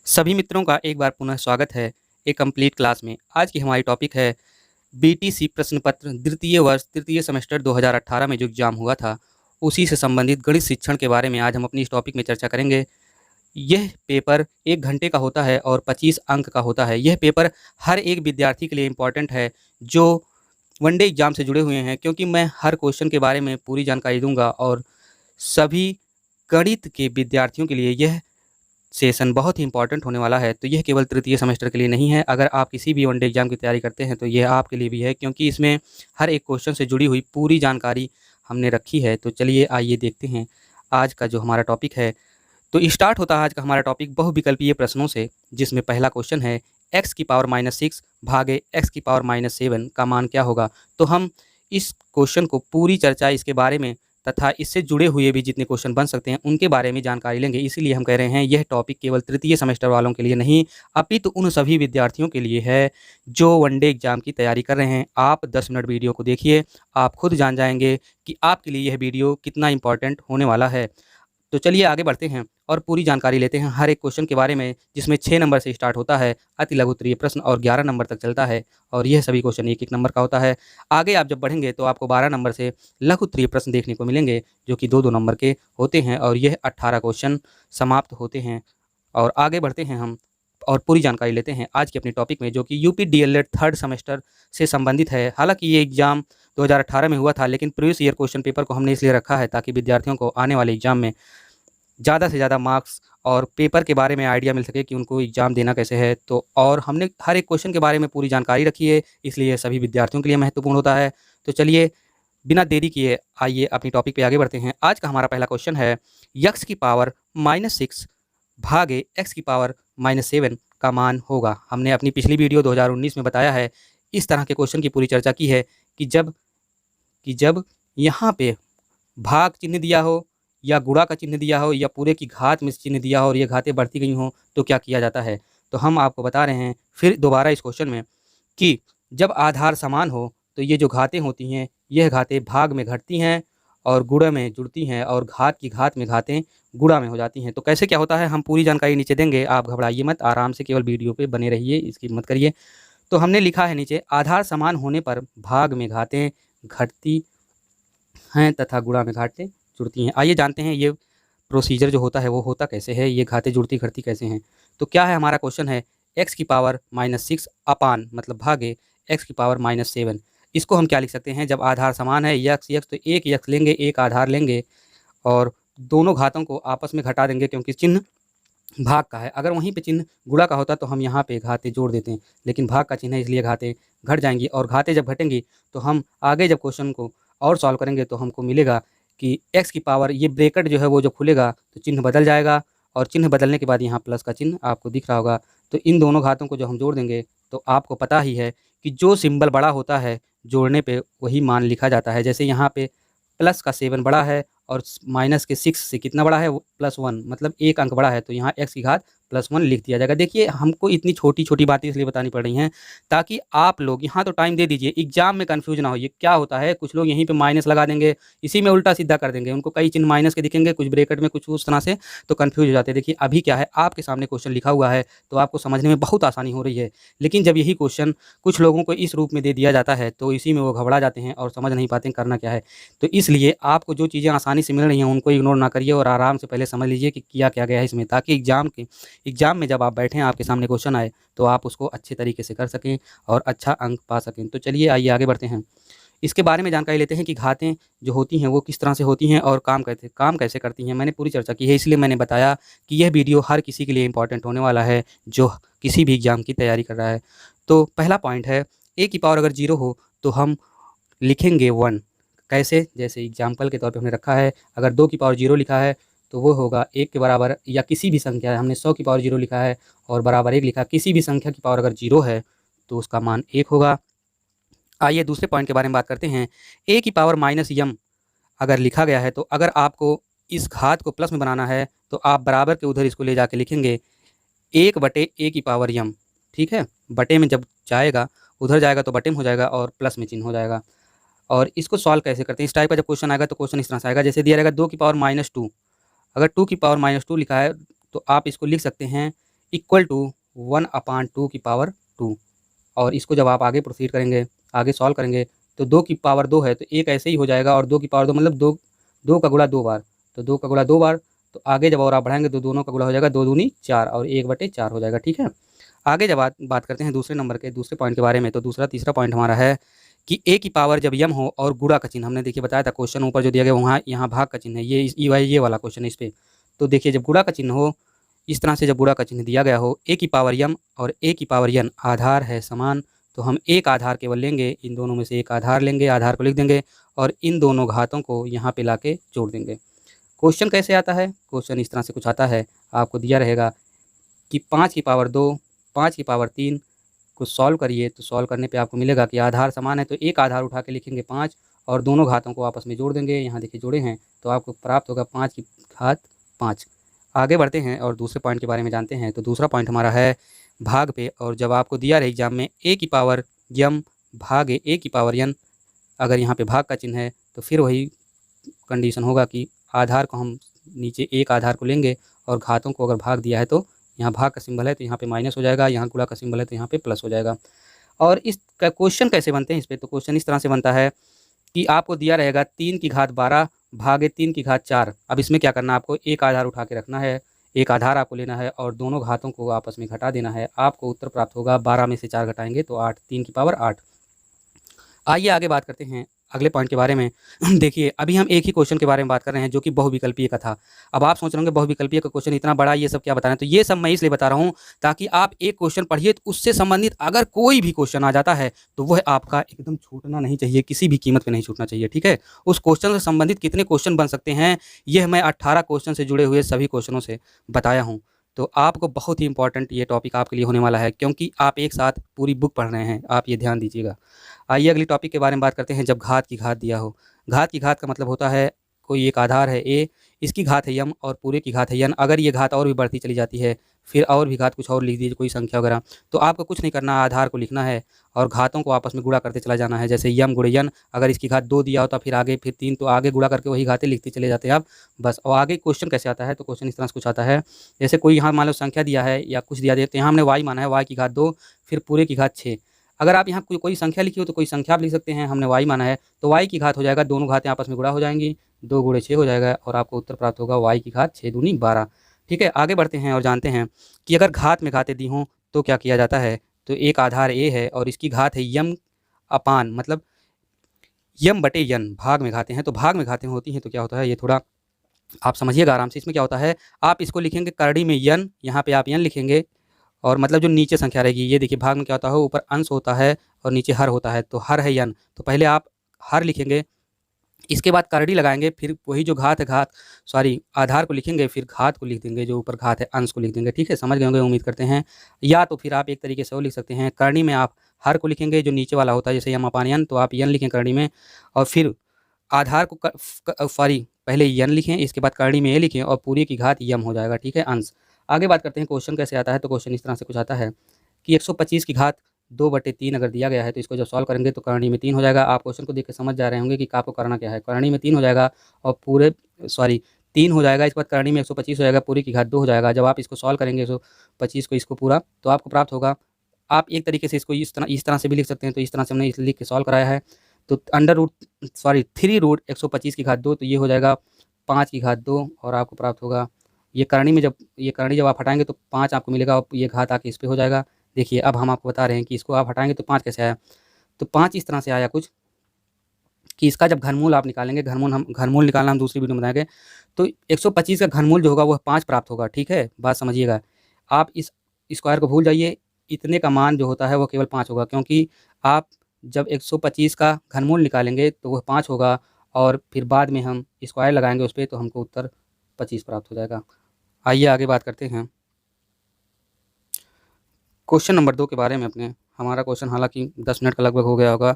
सभी मित्रों का एक बार पुनः स्वागत है एक कंप्लीट क्लास में। आज की हमारी टॉपिक है बीटीसी प्रश्न पत्र द्वितीय वर्ष तृतीय सेमेस्टर 2018 में जो एग्जाम हुआ था उसी से संबंधित गणित शिक्षण के बारे में आज हम अपनी इस टॉपिक में चर्चा करेंगे। यह पेपर 1 घंटे का होता है और 25 अंक का होता है। यह पेपर हर एक विद्यार्थी के लिए इम्पॉर्टेंट है जो वनडे एग्जाम से जुड़े हुए हैं, क्योंकि मैं हर क्वेश्चन के बारे में पूरी जानकारी दूंगा और सभी गणित के विद्यार्थियों के लिए यह सेशन बहुत ही इंपॉर्टेंट होने वाला है। तो यह केवल तृतीय सेमेस्टर के लिए नहीं है, अगर आप किसी भी वनडे एग्जाम की तैयारी करते हैं तो यह आपके लिए भी है, क्योंकि इसमें हर एक क्वेश्चन से जुड़ी हुई पूरी जानकारी हमने रखी है। तो चलिए आइए देखते हैं आज का जो हमारा टॉपिक है। तो स्टार्ट होता है आज का हमारा टॉपिक बहुविकल्पीय प्रश्नों से, जिसमें पहला क्वेश्चन है x की पावर -6 भागे x की पावर -7 का मान क्या होगा। तो हम इस क्वेश्चन को पूरी चर्चा इसके बारे में तथा इससे जुड़े हुए भी जितने क्वेश्चन बन सकते हैं उनके बारे में जानकारी लेंगे। इसीलिए हम कह रहे हैं यह टॉपिक केवल तृतीय सेमेस्टर वालों के लिए नहीं, अपितु उन सभी विद्यार्थियों के लिए है जो वनडे एग्जाम की तैयारी कर रहे हैं। आप 10 मिनट वीडियो को देखिए, आप खुद जान जाएंगे कि आपके लिए यह वीडियो कितना इंपॉर्टेंट होने वाला है। तो चलिए आगे बढ़ते हैं और पूरी जानकारी लेते हैं हर एक क्वेश्चन के बारे में, जिसमें 6 नंबर से स्टार्ट होता है अति लघु उत्तरीय प्रश्न और 11 नंबर तक चलता है, और यह सभी क्वेश्चन एक एक नंबर का होता है। आगे आप जब बढ़ेंगे तो आपको 12 नंबर से लघु उत्तरीय प्रश्न देखने को मिलेंगे, जो कि 2-2 नंबर के होते हैं, और यह 18 क्वेश्चन समाप्त होते हैं। और आगे बढ़ते हैं हम और पूरी जानकारी लेते हैं आज की अपनी टॉपिक में, जो कि यूपी डीएलएड थर्ड सेमेस्टर से संबंधित है। हालांकि ये एग्जाम 2018 में हुआ था, लेकिन प्रीवियस ईयर क्वेश्चन पेपर को हमने इसलिए रखा है ताकि विद्यार्थियों को आने वाले एग्जाम में ज़्यादा से ज़्यादा मार्क्स और पेपर के बारे में आइडिया मिल सके कि उनको एग्ज़ाम देना कैसे है। तो और हमने हर एक क्वेश्चन के बारे में पूरी जानकारी रखी है, इसलिए सभी विद्यार्थियों के लिए महत्वपूर्ण होता है। तो चलिए बिना देरी किए आइए अपनी टॉपिक पे आगे बढ़ते हैं। आज का हमारा पहला क्वेश्चन है x की पावर -6 भागे x की पावर -7 का मान होगा। हमने अपनी पिछली वीडियो 2019 में बताया है, इस तरह के क्वेश्चन की पूरी चर्चा की है कि जब यहाँ पे भाग चिन्ह दिया हो या गुणा का चिन्ह दिया हो या पूरे की घात में चिन्ह दिया हो और ये घातें बढ़ती गई हों तो क्या किया जाता है। तो हम आपको बता रहे हैं फिर दोबारा इस क्वेश्चन में कि जब आधार समान हो तो ये जो घातें होती हैं यह घातें भाग में घटती हैं और गुणा में जुड़ती हैं, और घात की घात में घातें गुणा में हो जाती हैं। तो कैसे क्या होता है हम पूरी जानकारी नीचे देंगे, आप घबराइए मत, आराम से केवल वीडियो पे बने रहिए, इसकी मत करिए। तो हमने लिखा है नीचे, आधार समान होने पर भाग में घातें घटती हैं तथा गुणा में घातें जुड़ती हैं। आइए जानते हैं ये प्रोसीजर जो होता है वो होता कैसे है, ये घातें जुड़ती घटती कैसे हैं। तो क्या है हमारा क्वेश्चन है x की पावर -6 अपान मतलब भागे x की पावर -7। इसको हम क्या लिख सकते हैं, जब आधार समान है यक्स यक्स तो एक यक्स लेंगे, एक आधार लेंगे और दोनों घातों को आपस में घटा देंगे, क्योंकि चिन्ह भाग का है। अगर वहीं पे चिन्ह गुणा का होता तो हम यहाँ पे घातें जोड़ देते हैं, लेकिन भाग का चिन्ह है इसलिए घातें घट जाएंगी, और घातें जब घटेंगी तो हम आगे जब क्वेश्चन को और सॉल्व करेंगे तो हमको मिलेगा कि x की पावर ये ब्रैकेट जो है वो जब खुलेगा तो चिन्ह बदल जाएगा, और चिन्ह बदलने के बाद यहाँ प्लस का चिन्ह आपको दिख रहा होगा। तो इन दोनों घातों को जब हम जोड़ देंगे तो आपको पता ही है कि जो सिंबल बड़ा होता है जोड़ने पे वही मान लिखा जाता है। जैसे यहाँ पे प्लस का 7 बड़ा है और माइनस के 6 से कितना बड़ा है वो +1, मतलब एक अंक बड़ा है, तो यहाँ x की घात +1 लिख दिया जाएगा। देखिए हमको इतनी छोटी छोटी बातें इसलिए बतानी पड़ रही हैं ताकि आप लोग यहाँ तो टाइम दे दीजिए, एग्जाम में कंफ्यूज ना हो। ये क्या होता है, कुछ लोग यहीं पे माइनस लगा देंगे, इसी में उल्टा सीधा कर देंगे, उनको कई चिन्ह माइनस के दिखेंगे, कुछ ब्रैकेट में, कुछ उस तरह से, तो कंफ्यूज हो जाते हैं। देखिए अभी क्या है, आपके सामने क्वेश्चन लिखा हुआ है तो आपको समझने में बहुत आसानी हो रही है, लेकिन जब यही क्वेश्चन कुछ लोगों को इस रूप में दे दिया जाता है तो इसी में वो घबरा जाते हैं और समझ नहीं पाते करना क्या है। तो इसलिए आपको जो चीज़ें आसानी से मिल रही हैं उनको इग्नोर ना करिए और आराम से पहले समझ लीजिए कि किया क्या गया है इसमें, ताकि एग्जाम में जब आप बैठें आपके सामने क्वेश्चन आए तो आप उसको अच्छे तरीके से कर सकें और अच्छा अंक पा सकें। तो चलिए आइए आगे बढ़ते हैं, इसके बारे में जानकारी लेते हैं कि घातें जो होती हैं वो किस तरह से होती हैं और काम कैसे करती हैं। मैंने पूरी चर्चा की है, इसलिए मैंने बताया कि यह वीडियो हर किसी के लिए इंपॉर्टेंट होने वाला है जो किसी भी एग्जाम की तैयारी कर रहा है। तो पहला पॉइंट है, ए की पावर अगर 0 हो तो हम लिखेंगे 1। कैसे, जैसे एग्जाम्पल के तौर पे हमने रखा है, अगर 2 की पावर 0 लिखा है तो वो होगा 1 के बराबर, या किसी भी संख्या है, हमने 100 की पावर 0 लिखा है और बराबर 1 लिखा, किसी भी संख्या की पावर अगर 0 है तो उसका मान 1 होगा। आइए दूसरे पॉइंट के बारे में बात करते हैं, a की पावर -m अगर लिखा गया है तो अगर आपको इस घात को प्लस में बनाना है तो आप बराबर के उधर इसको ले जाके लिखेंगे 1/a की पावर m। ठीक है, बटे में जब जाएगा उधर जाएगा तो बटे में हो जाएगा और प्लस में चिन्ह हो जाएगा। और इसको सॉल्व कैसे करते हैं, इस टाइप का जब क्वेश्चन आएगा तो क्वेश्चन इस तरह से आएगा, जैसे दिया रहेगा 2 की पावर -2, अगर 2 की पावर -2 लिखा है तो आप इसको लिख सकते हैं इक्वल टू 1/2 की पावर 2। और इसको जब आप आगे प्रोसीड करेंगे, आगे सॉल्व करेंगे, तो 2 की पावर 2 है तो एक ऐसे ही हो जाएगा, और 2 की पावर 2 मतलब 2 का गुणा 2 बार, तो 2 का गुणा 2 बार, तो आगे जब और आप बढ़ाएंगे तो दोनों का गुणा हो जाएगा, 2 दूनी 4 और 1/4 हो जाएगा। ठीक है, आगे जब बात करते हैं दूसरे नंबर के दूसरे पॉइंट के बारे में, तो तीसरा पॉइंट हमारा है कि ए की पावर जब यम हो और गुणा का चिन्ह, हमने देखिए बताया था क्वेश्चन ऊपर जो दिया गया वहाँ यहाँ भाग का चिन्ह है, ये वाला क्वेश्चन है इस पे। तो देखिए जब गुणा का चिन्ह हो, इस तरह से जब गुणा का चिन्ह दिया गया हो, ए की पावर यम और ए की पावर यन आधार है समान, तो हम एक आधार केवल लेंगे, इन दोनों में से एक आधार लेंगे, आधार को लिख देंगे और इन दोनों घातों को यहाँ पे लाके जोड़ देंगे। क्वेश्चन कैसे आता है? क्वेश्चन इस तरह से कुछ आता है, आपको दिया रहेगा कि 5 की पावर 2, 5 की पावर 3 को सॉल्व करिए, तो सॉल्व करने पे आपको मिलेगा कि आधार समान है, तो एक आधार उठा के लिखेंगे 5 और दोनों घातों को आपस में जोड़ देंगे। यहाँ देखिए जोड़े हैं, तो आपको प्राप्त होगा 5 की घात 5। आगे बढ़ते हैं और दूसरे पॉइंट के बारे में जानते हैं। तो दूसरा पॉइंट हमारा है भाग पे, और जब आपको दिया रहे एग्जाम में ए की पावर यम भागे ए की पावर यन, अगर यहाँ पे भाग का चिन्ह है तो फिर वही कंडीशन होगा कि आधार को हम नीचे एक आधार को लेंगे और घातों को अगर भाग दिया है तो यहाँ भाग का सिंबल है तो यहाँ पे माइनस हो जाएगा, यहाँ गुणा का सिंबल है तो यहाँ पे प्लस हो जाएगा। और इस क्वेश्चन कैसे बनते हैं इस पे, तो क्वेश्चन इस तरह से बनता है कि आपको दिया रहेगा 3 की घात 12 भागे 3 की घात 4। अब इसमें क्या करना है, आपको एक आधार उठा के रखना है, एक आधार आपको लेना है और दोनों घातों को आपस में घटा देना है। आपको उत्तर प्राप्त होगा 12 में से 4 घटाएंगे तो 8, 3 की पावर 8। आइए आगे बात करते हैं अगले पॉइंट के बारे में। देखिए अभी हम एक ही क्वेश्चन के बारे में बात कर रहे हैं जो कि बहुविकल्पीय का था। अब आप सोच रहे होंगे बहुविकल्पीय का क्वेश्चन इतना बड़ा, ये सब क्या बता रहे हैं, तो ये सब मैं इसलिए बता रहा हूँ ताकि आप एक क्वेश्चन पढ़िए तो उससे संबंधित अगर कोई भी क्वेश्चन आ जाता है तो वह आपका एकदम छूटना नहीं चाहिए, किसी भी कीमत पर नहीं छूटना चाहिए। ठीक है, उस क्वेश्चन से संबंधित कितने क्वेश्चन बन सकते हैं यह मैं 18 क्वेश्चन से जुड़े हुए सभी क्वेश्चनों से बताया हूँ। तो आपको बहुत ही इंपॉर्टेंट ये टॉपिक आपके लिए होने वाला है, क्योंकि आप एक साथ पूरी बुक पढ़ रहे हैं, आप ये ध्यान दीजिएगा। आइए अगली टॉपिक के बारे में बात करते हैं। जब घात की घात दिया हो, घात की घात का मतलब होता है कोई एक आधार है ए, इसकी घात है यम और पूरे की घात है यन। अगर ये घात और भी बढ़ती चली जाती है, फिर और भी घात कुछ और लिख दीजिए, कोई संख्या वगैरह, तो आपको कुछ नहीं करना, आधार को लिखना है और घातों को आपस में गुणा करते चला जाना है। जैसे यम गुणे यन, अगर इसकी घात 2 दिया होता फिर आगे फिर 3, तो आगे गुणा करके वही घातें लिखते चले जाते हैं आप बस। और आगे क्वेश्चन कैसे आता है, तो क्वेश्चन इस तरह से कुछ आता है, जैसे कोई यहाँ मान लो संख्या दिया है या कुछ दिया, तो यहाँ हमने वाई माना है, वाई की घात 2 फिर पूरे की घात 6। अगर आप यहाँ कोई संख्या लिखी हो तो कोई संख्या आप लिख सकते हैं, हमने वाई माना है तो वाई की घात हो जाएगा, दोनों घातें आपस में गुणा हो जाएंगी, 2 गुणे 6 हो जाएगा और आपको उत्तर प्राप्त होगा वाई की घात 6 दूनी 12। ठीक है, आगे बढ़ते हैं और जानते हैं कि अगर घात में घातें दी हों तो क्या किया जाता है। तो एक आधार ए है और इसकी घात है यम अपान, मतलब यम बटे यन, भाग में घातें हैं, तो भाग में घातें होती हैं तो क्या होता है, ये थोड़ा आप समझिएगा आराम से। इसमें क्या होता है, आप इसको लिखेंगे करड़ी में यन, यहाँ पे आप यन लिखेंगे और मतलब जो नीचे संख्या रहेगी, ये देखिए भाग में क्या होता है, ऊपर अंश होता है और नीचे हर होता है, तो हर है यन, तो पहले आप हर लिखेंगे, इसके बाद करड़ी लगाएंगे, फिर वही जो घात है आधार को लिखेंगे, फिर घात को लिख देंगे, जो ऊपर घात है अंश को लिख देंगे। ठीक है, समझ गए होंगे उम्मीद करते हैं। या तो फिर आप एक तरीके से वो लिख सकते हैं, करणी में आप हर को लिखेंगे, जो नीचे वाला होता है जैसे यम अपान यन, तो आप यन लिखें करणी में, और फिर आधार को पहले यन लिखें, इसके बाद करणी में ए लिखें और पूरी की घात यम हो जाएगा। ठीक है, अंश। आगे बात करते हैं क्वेश्चन कैसे आता है। तो क्वेश्चन इस तरह से कुछ आता है कि 125 की घात 2/3 अगर दिया गया है तो इसको जब सॉल्व करेंगे तो करणी में 3 हो जाएगा। आप क्वेश्चन को देख के समझ जा रहे होंगे कि आपको करना क्या है। करणी में 3 हो जाएगा और 3 हो जाएगा, इसके बाद करणी में 125 हो जाएगा, पूरी की घात 2 हो जाएगा। जब आप इसको सॉल्व करेंगे 125 को इसको पूरा, तो आपको प्राप्त होगा, आप एक तरीके से इसको इस तरह से भी लिख सकते हैं, तो इस तरह से हमने इस लिख के सॉल्व कराया है। तो 3 रूट 125 की घात 2, तो ये हो जाएगा 5 की घात 2 और आपको प्राप्त होगा ये करणी जब आप हटाएंगे तो 5 आपको मिलेगा और ये घात आके इस पे हो जाएगा। देखिए अब हम आपको बता रहे हैं कि इसको आप हटाएंगे तो 5 कैसे आया, तो 5 इस तरह से आया कुछ कि इसका जब घनमूल आप निकालेंगे, घनमूल निकालना हम दूसरी वीडियो में बताएंगे, तो 125 का घनमूल जो होगा वह 5 प्राप्त होगा। ठीक है, बात समझिएगा, आप इस स्क्वायर को भूल जाइए, इतने का मान जो होता है वो केवल 5 होगा, क्योंकि आप जब 125 का घनमूल निकालेंगे तो वह 5 होगा और फिर बाद में हम स्क्वायर लगाएंगे उस पर, तो हमको उत्तर 25 प्राप्त हो जाएगा। आइए आगे बात करते हैं क्वेश्चन नंबर 2 के बारे में अपने। हमारा क्वेश्चन हालांकि 10 मिनट का लगभग हो गया होगा,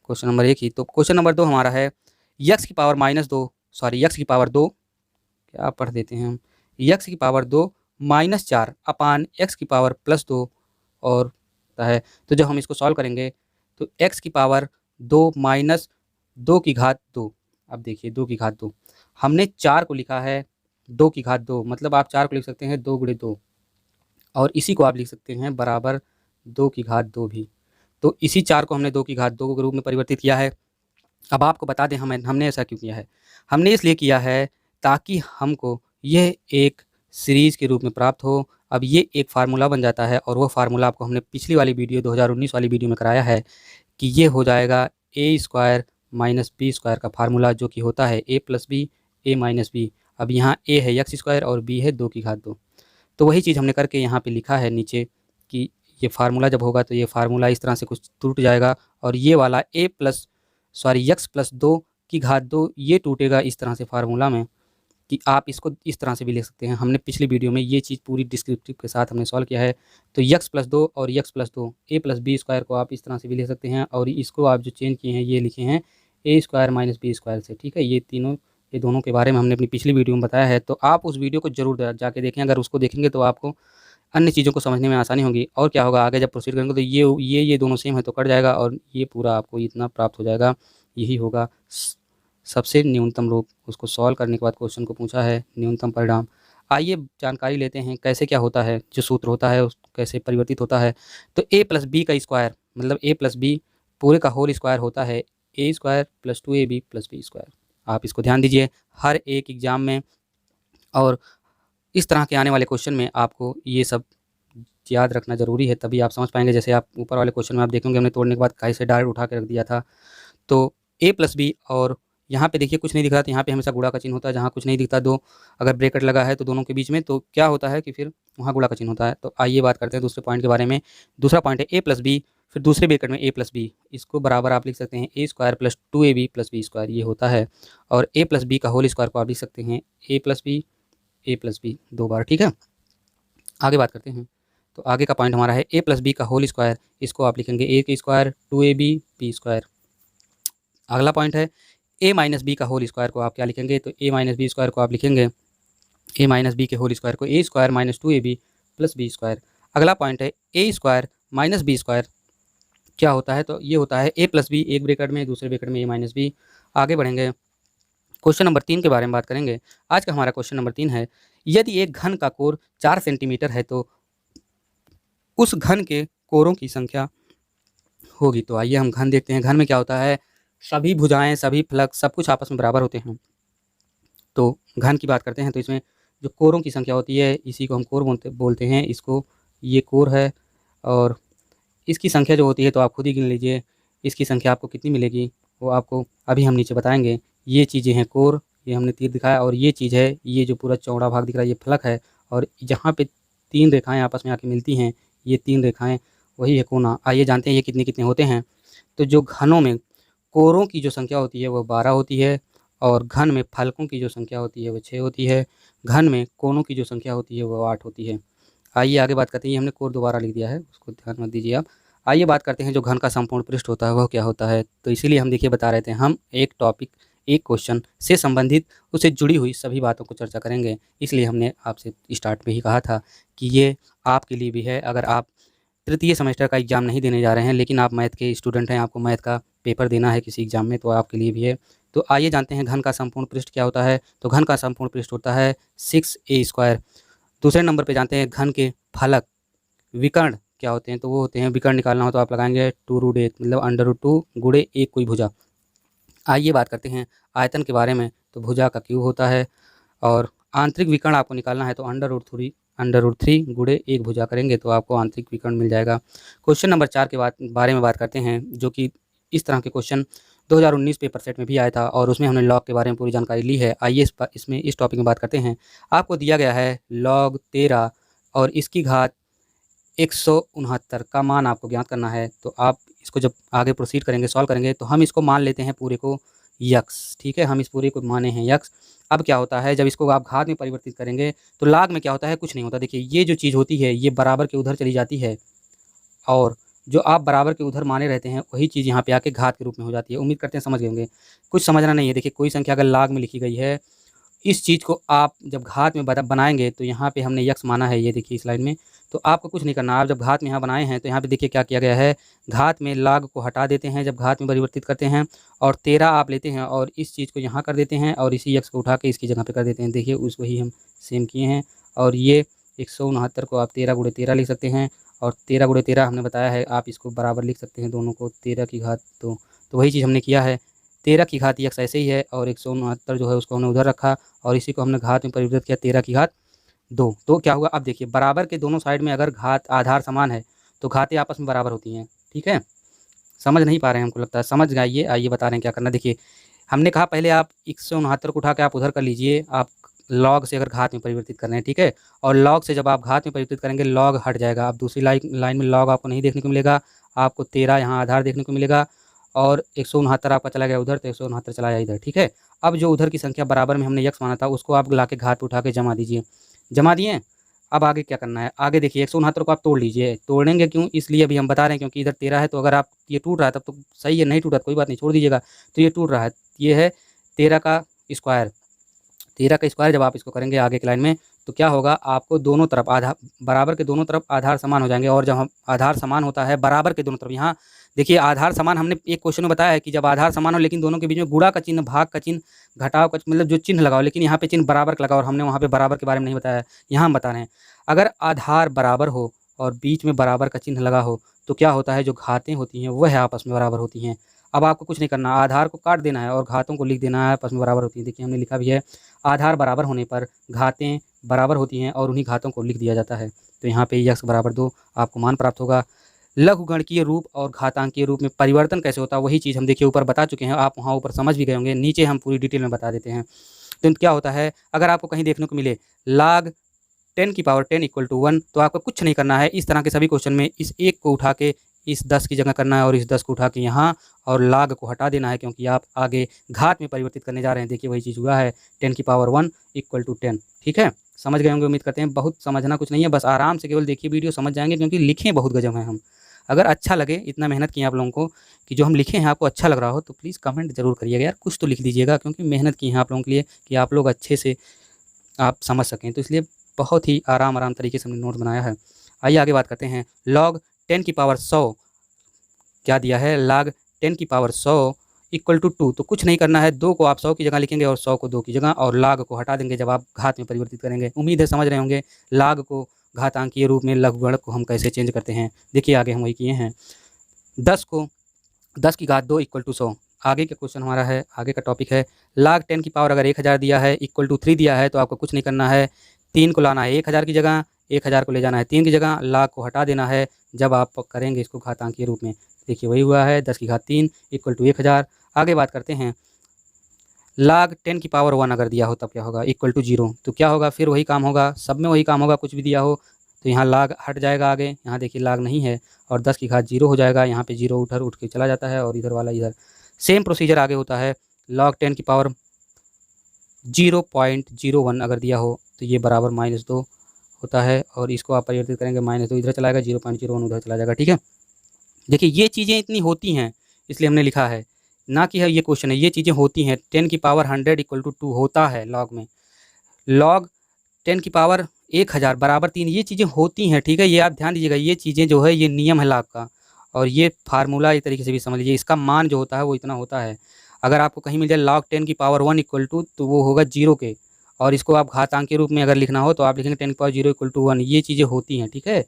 क्वेश्चन नंबर 1 ही। तो क्वेश्चन नंबर 2 हमारा है यक्स की पावर यक्स की पावर 2, क्या पढ़ देते हैं हम, यक्स की पावर 2 -4 अपान एक्स की पावर +2 और है। तो जब हम इसको सॉल्व करेंगे तो एक्स की पावर 2 माइनस 2 की घात 2, अब देखिए 2 की घात 2, हमने 4 को लिखा है 2 की घात 2, मतलब आप 4 को लिख सकते हैं 2 गुणे 2 और इसी को आप लिख सकते हैं बराबर 2 की घात 2 भी। तो इसी 4 को हमने 2 की घात 2 के रूप में परिवर्तित किया है। अब आपको बता दें हमने ऐसा क्यों किया है। हमने इसलिए किया है ताकि हमको यह एक सीरीज़ के रूप में प्राप्त हो। अब ये एक फ़ार्मूला बन जाता है और वो फ़ार्मूला आपको हमने पिछली वाली वीडियो 2019 वाली वीडियो में कराया है कि ये हो जाएगा ए स्क्वायर माइनस बी स्क्वायर का फ़ार्मूला, जो कि होता है a plus B A minus B. अब यहाँ ए है एक्स स्क्वायर और बी है 2 की घात 2। तो वही चीज़ हमने करके यहाँ पे लिखा है नीचे कि ये फार्मूला जब होगा तो ये फार्मूला इस तरह से कुछ टूट जाएगा और ये वाला एक्स प्लस 2 की घात 2 ये टूटेगा इस तरह से फार्मूला में, कि आप इसको इस तरह से भी लिख सकते हैं। हमने पिछली वीडियो में ये चीज़ पूरी डिस्क्रिप्टिव के साथ हमने सॉल्व किया है। तो एक्स प्लस 2 और एक्स प्लस 2 ए प्लस बी स्क्वायर को आप इस तरह से भी लिख सकते हैं और इसको आप जो चेंज किए हैं ये लिखे हैं a square minus b square से। ठीक है, ये दोनों के बारे में हमने अपनी पिछली वीडियो में बताया है। तो आप उस वीडियो को ज़रूर जाके देखें। अगर उसको देखेंगे तो आपको अन्य चीज़ों को समझने में आसानी होगी। और क्या होगा आगे जब प्रोसीड करेंगे तो ये दोनों सेम है तो कट जाएगा और ये पूरा आपको इतना प्राप्त हो जाएगा। यही होगा सबसे न्यूनतम रूप। उसको सॉल्व करने के बाद क्वेश्चन को पूछा है न्यूनतम परिणाम। आइए जानकारी लेते हैं कैसे क्या होता है, जो सूत्र होता है उस कैसे परिवर्तित होता है। तो ए प्लस बी का स्क्वायर मतलब ए प्लस बी पूरे का होल स्क्वायर होता है a square plus 2ab plus b square. आप इसको ध्यान दीजिए हर एक एग्ज़ाम में और इस तरह के आने वाले क्वेश्चन में आपको ये सब याद रखना ज़रूरी है, तभी आप समझ पाएंगे। जैसे आप ऊपर वाले क्वेश्चन में आप देखेंगे हमने तोड़ने के बाद काई से डायरेक्ट उठा के रख दिया था। तो ए प्लस बी और यहाँ पे देखिए कुछ नहीं दिख रहा, तो यहाँ पे हमेशा गुणा का चिन्ह होता है। जहाँ कुछ नहीं दिखता दो अगर ब्रैकेट लगा है तो दोनों के बीच में, तो क्या होता है कि फिर वहाँ गुणा का चिन्ह होता है। तो आइए बात करते हैं दूसरे पॉइंट के बारे में। दूसरा पॉइंट है ए प्लस बी, फिर दूसरे ब्रैकेट में ए प्लस बी, इसको बराबर आप लिख सकते हैं a square plus 2ab plus b square ये होता है। और ए प्लस बी का होल स्क्वायर को आप लिख सकते हैं ए प्लस बी 2 बार। ठीक है, आगे बात करते हैं। तो आगे का पॉइंट हमारा है ए प्लस बी का होल स्क्वायर, इसको आप लिखेंगे ए के स्क्वायर 2ab बी स्क्वायर। अगला पॉइंट है ए माइनस बी का होल स्क्वायर को आप क्या लिखेंगे, तो ए माइनस बी स्क्वायर को आप लिखेंगे ए माइनस बी के होल स्क्वायर को a square minus 2ab plus b square. अगला पॉइंट है a square minus b square क्या होता है, तो ये होता है ए प्लस बी एक ब्रैकेट में दूसरे ब्रैकेट में ए माइनस बी। आगे बढ़ेंगे क्वेश्चन नंबर 3 के बारे में बात करेंगे। आज का हमारा क्वेश्चन नंबर 3 है यदि एक घन का कोर 4 सेंटीमीटर है तो उस घन के कोरों की संख्या होगी। तो आइए हम घन देखते हैं। घन में क्या होता है, सभी भुजाएं सभी फलक सब कुछ आपस में बराबर होते हैं। तो घन की बात करते हैं तो इसमें जो कोरों की संख्या होती है इसी को हम कोर बोलते हैं। इसको ये कोर है और इसकी संख्या जो होती है तो आप खुद ही गिन लीजिए इसकी संख्या आपको कितनी मिलेगी, वो आपको अभी हम नीचे बताएंगे। ये चीज़ें हैं कोर, ये हमने तीर दिखाया, और ये चीज़ है ये जो पूरा चौड़ा भाग दिख रहा है ये फलक है। और जहाँ पे 3 रेखाएं आपस में आके मिलती हैं ये 3 रेखाएं वही है कोना। आइए जानते हैं ये कितने कितने होते हैं। तो जो घनों में कोरों की जो संख्या होती है वो 12 होती है और घन में फलकों की जो संख्या होती है वो 6 होती है। घन में कोनों की जो संख्या होती है वो 8 होती है। आइए आगे बात करते हैं। हमने कोर दोबारा लिख दिया है, उसको ध्यान मत दीजिए आप। आइए बात करते हैं जो घन का संपूर्ण पृष्ठ होता है वह क्या होता है। तो इसीलिए हम देखिए बता रहे थे हम एक टॉपिक एक क्वेश्चन से संबंधित उससे जुड़ी हुई सभी बातों को चर्चा करेंगे। इसलिए हमने आपसे स्टार्ट में ही कहा था कि ये आपके लिए भी है। अगर आप तृतीय सेमेस्टर का एग्ज़ाम नहीं देने जा रहे हैं लेकिन आप मैथ के स्टूडेंट हैं, आपको मैथ का पेपर देना है किसी एग्ज़ाम में, तो आपके लिए भी है। तो आइए जानते हैं घन का संपूर्ण पृष्ठ क्या होता है। तो घन का संपूर्ण पृष्ठ होता है 6a स्क्वायर। दूसरे नंबर पे जानते हैं घन के फलक विकर्ण क्या होते हैं। तो वो होते हैं, विकर्ण निकालना हो तो आप लगाएंगे 2√8 मतलब अंडर√2 गुणे एक कोई भुजा। आइए बात करते हैं आयतन के बारे में। तो भुजा का क्यूब होता है और आंतरिक विकर्ण आपको निकालना है तो अंडर√3 गुणे एक भुजा करेंगे तो आपको आंतरिक विकर्ण मिल जाएगा। क्वेश्चन नंबर 4 के बारे में बात करते हैं, जो कि इस तरह के क्वेश्चन 2019 पेपर सेट में भी आया था और उसमें हमने लॉग के बारे में पूरी जानकारी ली है। आइए इस टॉपिक में बात करते हैं। आपको दिया गया है log 13 और इसकी घात 169 का मान आपको ज्ञात करना है। तो आप इसको जब आगे प्रोसीड करेंगे सॉल्व करेंगे तो हम इसको मान लेते हैं पूरे को यक्स। ठीक है, हम इस पूरे को माने हैं यक्स। अब क्या होता है जब इसको आप घात में परिवर्तित करेंगे तो लाग में क्या होता है, कुछ नहीं होता। देखिए ये जो चीज़ होती है ये बराबर के उधर चली जाती है और जो आप बराबर के उधर माने रहते हैं वही चीज़ यहाँ पे आके घात के रूप में हो जाती है। उम्मीद करते हैं समझ गए होंगे। कुछ समझना नहीं है। देखिए कोई संख्या अगर लाग में लिखी गई है, इस चीज़ को आप जब घात में बनाएंगे तो यहाँ पे हमने यक्स माना है, ये देखिए स्लाइड में। तो आपको कुछ नहीं करना। आप जब घात में यहाँ बनाए हैं तो यहाँ पे देखिए क्या किया गया है, घात में लाग को हटा देते हैं जब घात में परिवर्तित करते हैं और 13 आप लेते हैं और इस चीज़ को यहाँ कर देते हैं और इसी यक्स को उठा के इसकी जगह पे कर देते हैं। देखिए वही हम सेम किए हैं और ये 169 को आप 13 गुणे 13 लिख सकते हैं, और 13 गुणे 13 हमने बताया है, आप इसको बराबर लिख सकते हैं दोनों को, 13 की घात 2। तो वही चीज़ हमने किया है, 13 की घात x ऐसे ही है, और 169 जो है उसको हमने उधर रखा, और इसी को हमने घात में परिवर्तित किया, 13 की घात 2। तो क्या हुआ, अब देखिए बराबर के दोनों साइड में अगर घात आधार समान है तो घातें आपस में बराबर होती हैं। ठीक है, समझ नहीं पा रहे हैं, हमको लगता है समझ गए। आइए बता रहे हैं क्या करना। देखिए हमने कहा पहले आप 169 को उठा के आप उधर कर लीजिए, आप लॉग से अगर घात में परिवर्तित कर रहे हैं, ठीक है, और लॉग से जब आप घात में परिवर्तित करेंगे लॉग हट जाएगा, अब दूसरी लाइन में लॉग आपको नहीं देखने को मिलेगा, आपको 13 यहाँ आधार देखने को मिलेगा, और 169 आपका चला गया उधर, तो 169 चला गया इधर। ठीक है, अब जो उधर की संख्या बराबर में हमने यक्स माना था उसको आप ला के घात पे उठा के जमा दीजिए, जमा दिए। अब आगे क्या करना है, आगे देखिए 169 को आप तोड़ लीजिए, तोड़ेंगे क्यों, इसलिए अभी हम बता रहे हैं क्योंकि इधर 13 है, तो अगर आप ये टूट रहा है तब तो सही है, नहीं टूटा तो कोई बात नहीं, छोड़ दीजिएगा। तो ये टूट रहा है, ये है 13 का स्क्वायर, 13 का स्क्वायर जब आप इसको करेंगे आगे की लाइन में तो क्या होगा, आपको दोनों तरफ आधार बराबर के दोनों तरफ आधार समान हो जाएंगे, और जब हम आधार समान होता है बराबर के दोनों तरफ, यहाँ देखिए आधार समान हमने एक क्वेश्चन में बताया है कि जब आधार समान हो लेकिन दोनों के बीच में गुणा का चिन्ह, भाग का चिन्ह, घटाव का मतलब जो चिन्ह लगाओ, लेकिन यहाँ पे चिन्ह बराबर का लगाओ, और हमने वहाँ पे बराबर के बारे में नहीं बताया है, यहाँ हम बता रहे हैं। अगर आधार बराबर हो और बीच में बराबर का चिन्ह लगा हो तो क्या होता है, जो घातें होती हैं वह आपस में बराबर होती हैं। अब आपको कुछ नहीं करना, आधार को काट देना है और घातों को लिख देना है, आपस में बराबर होती है। देखिए हमने लिखा भी है, आधार बराबर होने पर घातें बराबर होती हैं और उन्हीं घातों को लिख दिया जाता है। तो यहाँ पे x बराबर 2 आपको मान प्राप्त होगा। लघुगणकीय रूप और घातांकीय रूप में परिवर्तन कैसे होता है वही चीज़ हम देखिए ऊपर बता चुके हैं, आप वहाँ ऊपर समझ भी गए होंगे, नीचे हम पूरी डिटेल में बता देते हैं। तो क्या होता है, अगर आपको कहीं देखने को मिले log 10 की पावर 10 इक्वल टू 1, तो आपको कुछ नहीं करना है, इस तरह के सभी क्वेश्चन में इस 1 को उठा के इस 10 की जगह करना है, और इस 10 को उठा के यहाँ और log को हटा देना है, क्योंकि आप आगे घात में परिवर्तित करने जा रहे हैं। देखिए वही चीज़ हुआ है, 10 की पावर 1 इक्वल टू 10। ठीक है, समझ गए होंगे, उम्मीद करते हैं। बहुत समझना कुछ नहीं है, बस आराम से केवल देखिए वीडियो, समझ जाएंगे, क्योंकि लिखे बहुत गजब हैं हम। अगर अच्छा लगे, इतना मेहनत किए आप लोगों को, कि जो हम लिखे हैं आपको अच्छा लग रहा हो तो प्लीज़ कमेंट जरूर करिएगा यार, कुछ तो लिख दीजिएगा, क्योंकि मेहनत की है आप लोगों के लिए कि आप लोग अच्छे से आप समझ सकें, तो इसलिए बहुत ही आराम तरीके से हमने नोट बनाया है। आइए आगे बात करते हैं। log 10 की पावर 100 क्या दिया है, log 10 की पावर 100 इक्वल टू 2। तो कुछ नहीं करना है, 2 को आप 100 की जगह लिखेंगे और 100 को 2 की जगह, और log को हटा देंगे जब आप घात में परिवर्तित करेंगे। उम्मीद है समझ रहे होंगे log को घातांकीय रूप में लघुगणक को हम कैसे चेंज करते हैं। देखिए आगे हम वही किए हैं, 10 को 10 की घात 2 इक्वल टू 100। आगे का क्वेश्चन हमारा है, आगे का टॉपिक है, log 10 की पावर अगर 1000 दिया है इक्वल टू 3 दिया है, तो आपको कुछ नहीं करना है, 3 को लाना है 1000 की जगह, 1000 को ले जाना है 3 की जगह, log को हटा देना है जब आप करेंगे इसको घातांकीय रूप में। देखिए वही हुआ है, 10 की घात 3 इक्वल टू 1000। आगे बात करते हैं, log 10 की पावर 1 अगर दिया हो तब क्या होगा, इक्वल टू 0। तो क्या होगा, फिर वही काम होगा, सब में वही काम होगा, कुछ भी दिया हो तो यहाँ log हट जाएगा आगे, यहाँ देखिए log नहीं है, और 10 की घात 0 हो जाएगा, यहाँ पे 0 उठ के चला जाता है, और इधर वाला इधर। सेम प्रोसीजर आगे होता है, log 10 की पावर 0.01 अगर दिया हो तो ये बराबर -2 होता है, और इसको आप परिवर्तित करेंगे, -2 इधर चला जाएगा, 0.01 उधर चला जाएगा। ठीक है, देखिए ये चीज़ें इतनी होती हैं इसलिए हमने लिखा है, ना कि है ये क्वेश्चन है, ये चीज़ें होती हैं। 10 की पावर 100 इक्वल टू 2 होता है लॉग में, log 10 की पावर 1000 बराबर 3, ये चीज़ें होती हैं। ठीक है, ये आप ध्यान दीजिएगा, ये चीज़ें जो है ये नियम है log का, और ये फार्मूला एक तरीके से भी समझ लीजिए, इसका मान जो होता है वो इतना होता है। अगर आपको कहीं मिल जाए log 10 की पावर 1 इक्वल टू, तो वो होगा 0 के, और इसको आप घातांक के रूप में अगर लिखना हो तो आप लिखेंगे 10 की पावर 0 इक्वल टू 1। ये चीज़ें होती हैं। ठीक है,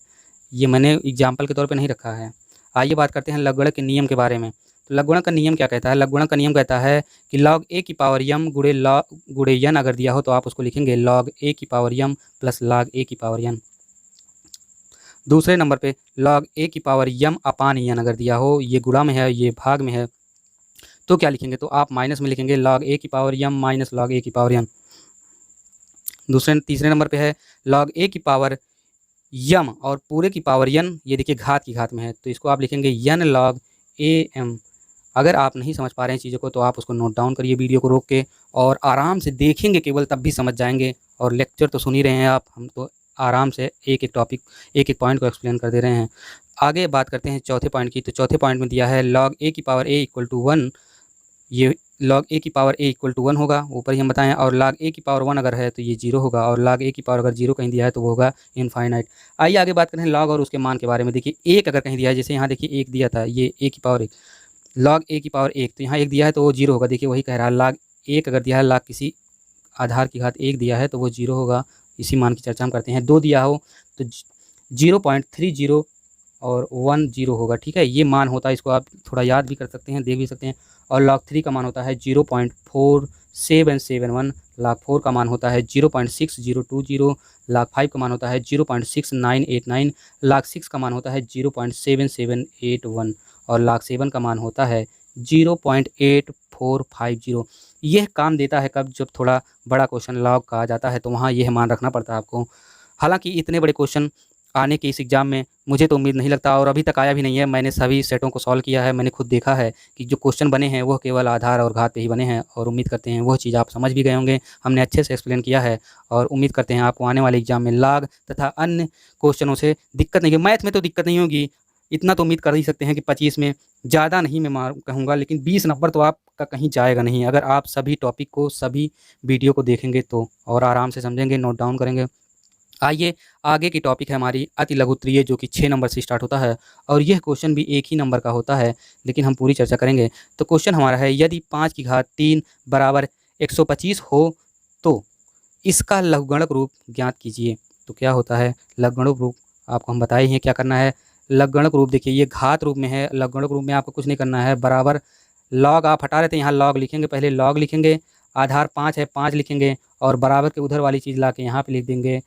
ये मैंने एग्जाम्पल के तौर पर नहीं रखा है। आइए बात करते हैं लघुगणक के नियम के बारे में। तो लघुगणक का नियम क्या कहता है, लघुगणक का नियम कहता है कि log a की पावर m गुणे n अगर दिया हो तो आप उसको लिखेंगे log a की power m plus log a की पावर n। दूसरे नंबर पे log a की पावर m अपान n अगर दिया हो, ये गुणा में है ये भाग में है, तो क्या लिखेंगे, तो आप माइनस में लिखेंगे log a की power m minus log a की पावर n। तीसरे नंबर पे है log a की पावर m और पूरे की पावर n, ये देखिए घात की घात में है, तो इसको आप लिखेंगे n log a m। अगर आप नहीं समझ पा रहे हैं चीज़ों को तो आप उसको नोट डाउन करिए वीडियो को रोक के, और आराम से देखेंगे केवल, तब भी समझ जाएंगे। और लेक्चर तो सुन ही रहे हैं आप, हम तो आराम से एक एक टॉपिक एक एक पॉइंट को एक्सप्लेन कर दे रहे हैं। आगे बात करते हैं चौथे पॉइंट की। तो चौथे पॉइंट में दिया है log a की पावर a इक्वल टू 1, ये log a की पावर a इक्वल टू 1 होगा, ऊपर ही हम बताएं, और log a की पावर 1 अगर है तो ये 0 होगा, और log a की पावर अगर 0 कहीं दिया है तो वो होगा इनफाइनाइट। आइए आगे बात करें log और उसके मान के बारे में। देखिए 1 अगर कहीं दिया है, जैसे यहाँ देखिए 1 दिया था, ये a की पावर 1, log a की पावर 1, तो यहाँ 1 दिया है तो वो 0 होगा। देखिए वही कह रहा है, log 1 अगर दिया है, log किसी आधार की घात 1 दिया है तो वो 0 होगा, इसी मान की चर्चा हम करते हैं। 2 दिया हो तो 0.30 और 10 होगा, ठीक है। ये मान होता है, इसको आप थोड़ा याद भी कर सकते हैं, देख भी सकते हैं। और log 3 का मान होता है 0.4771, log 4 का मान होता है 0.6020, log 5 का मान होता है 0.6989, log 6 का मान होता है 0.7781 और log 7 का मान होता है 0.8450। यह काम देता है कब, जब थोड़ा बड़ा क्वेश्चन लॉग का आ जाता है तो वहाँ यह मान रखना पड़ता है आपको। हालांकि इतने बड़े क्वेश्चन आने के इस एग्ज़ाम में मुझे तो उम्मीद नहीं लगता, और अभी तक आया भी नहीं है। मैंने सभी सेटों को सॉल्व किया है, मैंने खुद देखा है कि जो क्वेश्चन बने हैं वो केवल आधार और घात पे ही बने हैं, और उम्मीद करते हैं वह चीज़ आप समझ भी गए होंगे। हमने अच्छे से एक्सप्लेन किया है और उम्मीद करते हैं आपको आने वाले एग्जाम में लॉग तथा अन्य क्वेश्चनों से दिक्कत नहीं होगी। मैथ में तो दिक्कत नहीं होगी, इतना तो उम्मीद कर ही सकते हैं कि 25 में ज़्यादा नहीं मैं मार कहूँगा, लेकिन 20 नंबर तो आपका कहीं जाएगा नहीं, अगर आप सभी टॉपिक को, सभी वीडियो को देखेंगे तो, और आराम से समझेंगे, नोट डाउन करेंगे। आइए आगे की टॉपिक है हमारी अति लघुत्तरीय, जो कि 6 नंबर से स्टार्ट होता है, और यह क्वेश्चन भी एक ही नंबर का होता है, लेकिन हम पूरी चर्चा करेंगे। तो क्वेश्चन हमारा है, यदि 5 की घात 3 बराबर 125 हो तो इसका लघुगणक रूप ज्ञात कीजिए। तो क्या होता है लघुगणक रूप, आपको हम बताए हैं क्या करना है। लघुगणक रूप देखिए, ये घात रूप में है, लघुगणक रूप में आपको कुछ नहीं करना है। बराबर लॉग आप हटा रहे थे, यहाँ लॉग लिखेंगे, पहले लॉग लिखेंगे, आधार 5 है 5 लिखेंगे, और बराबर के उधर वाली चीज़ ला के यहाँ पे लिख देंगे,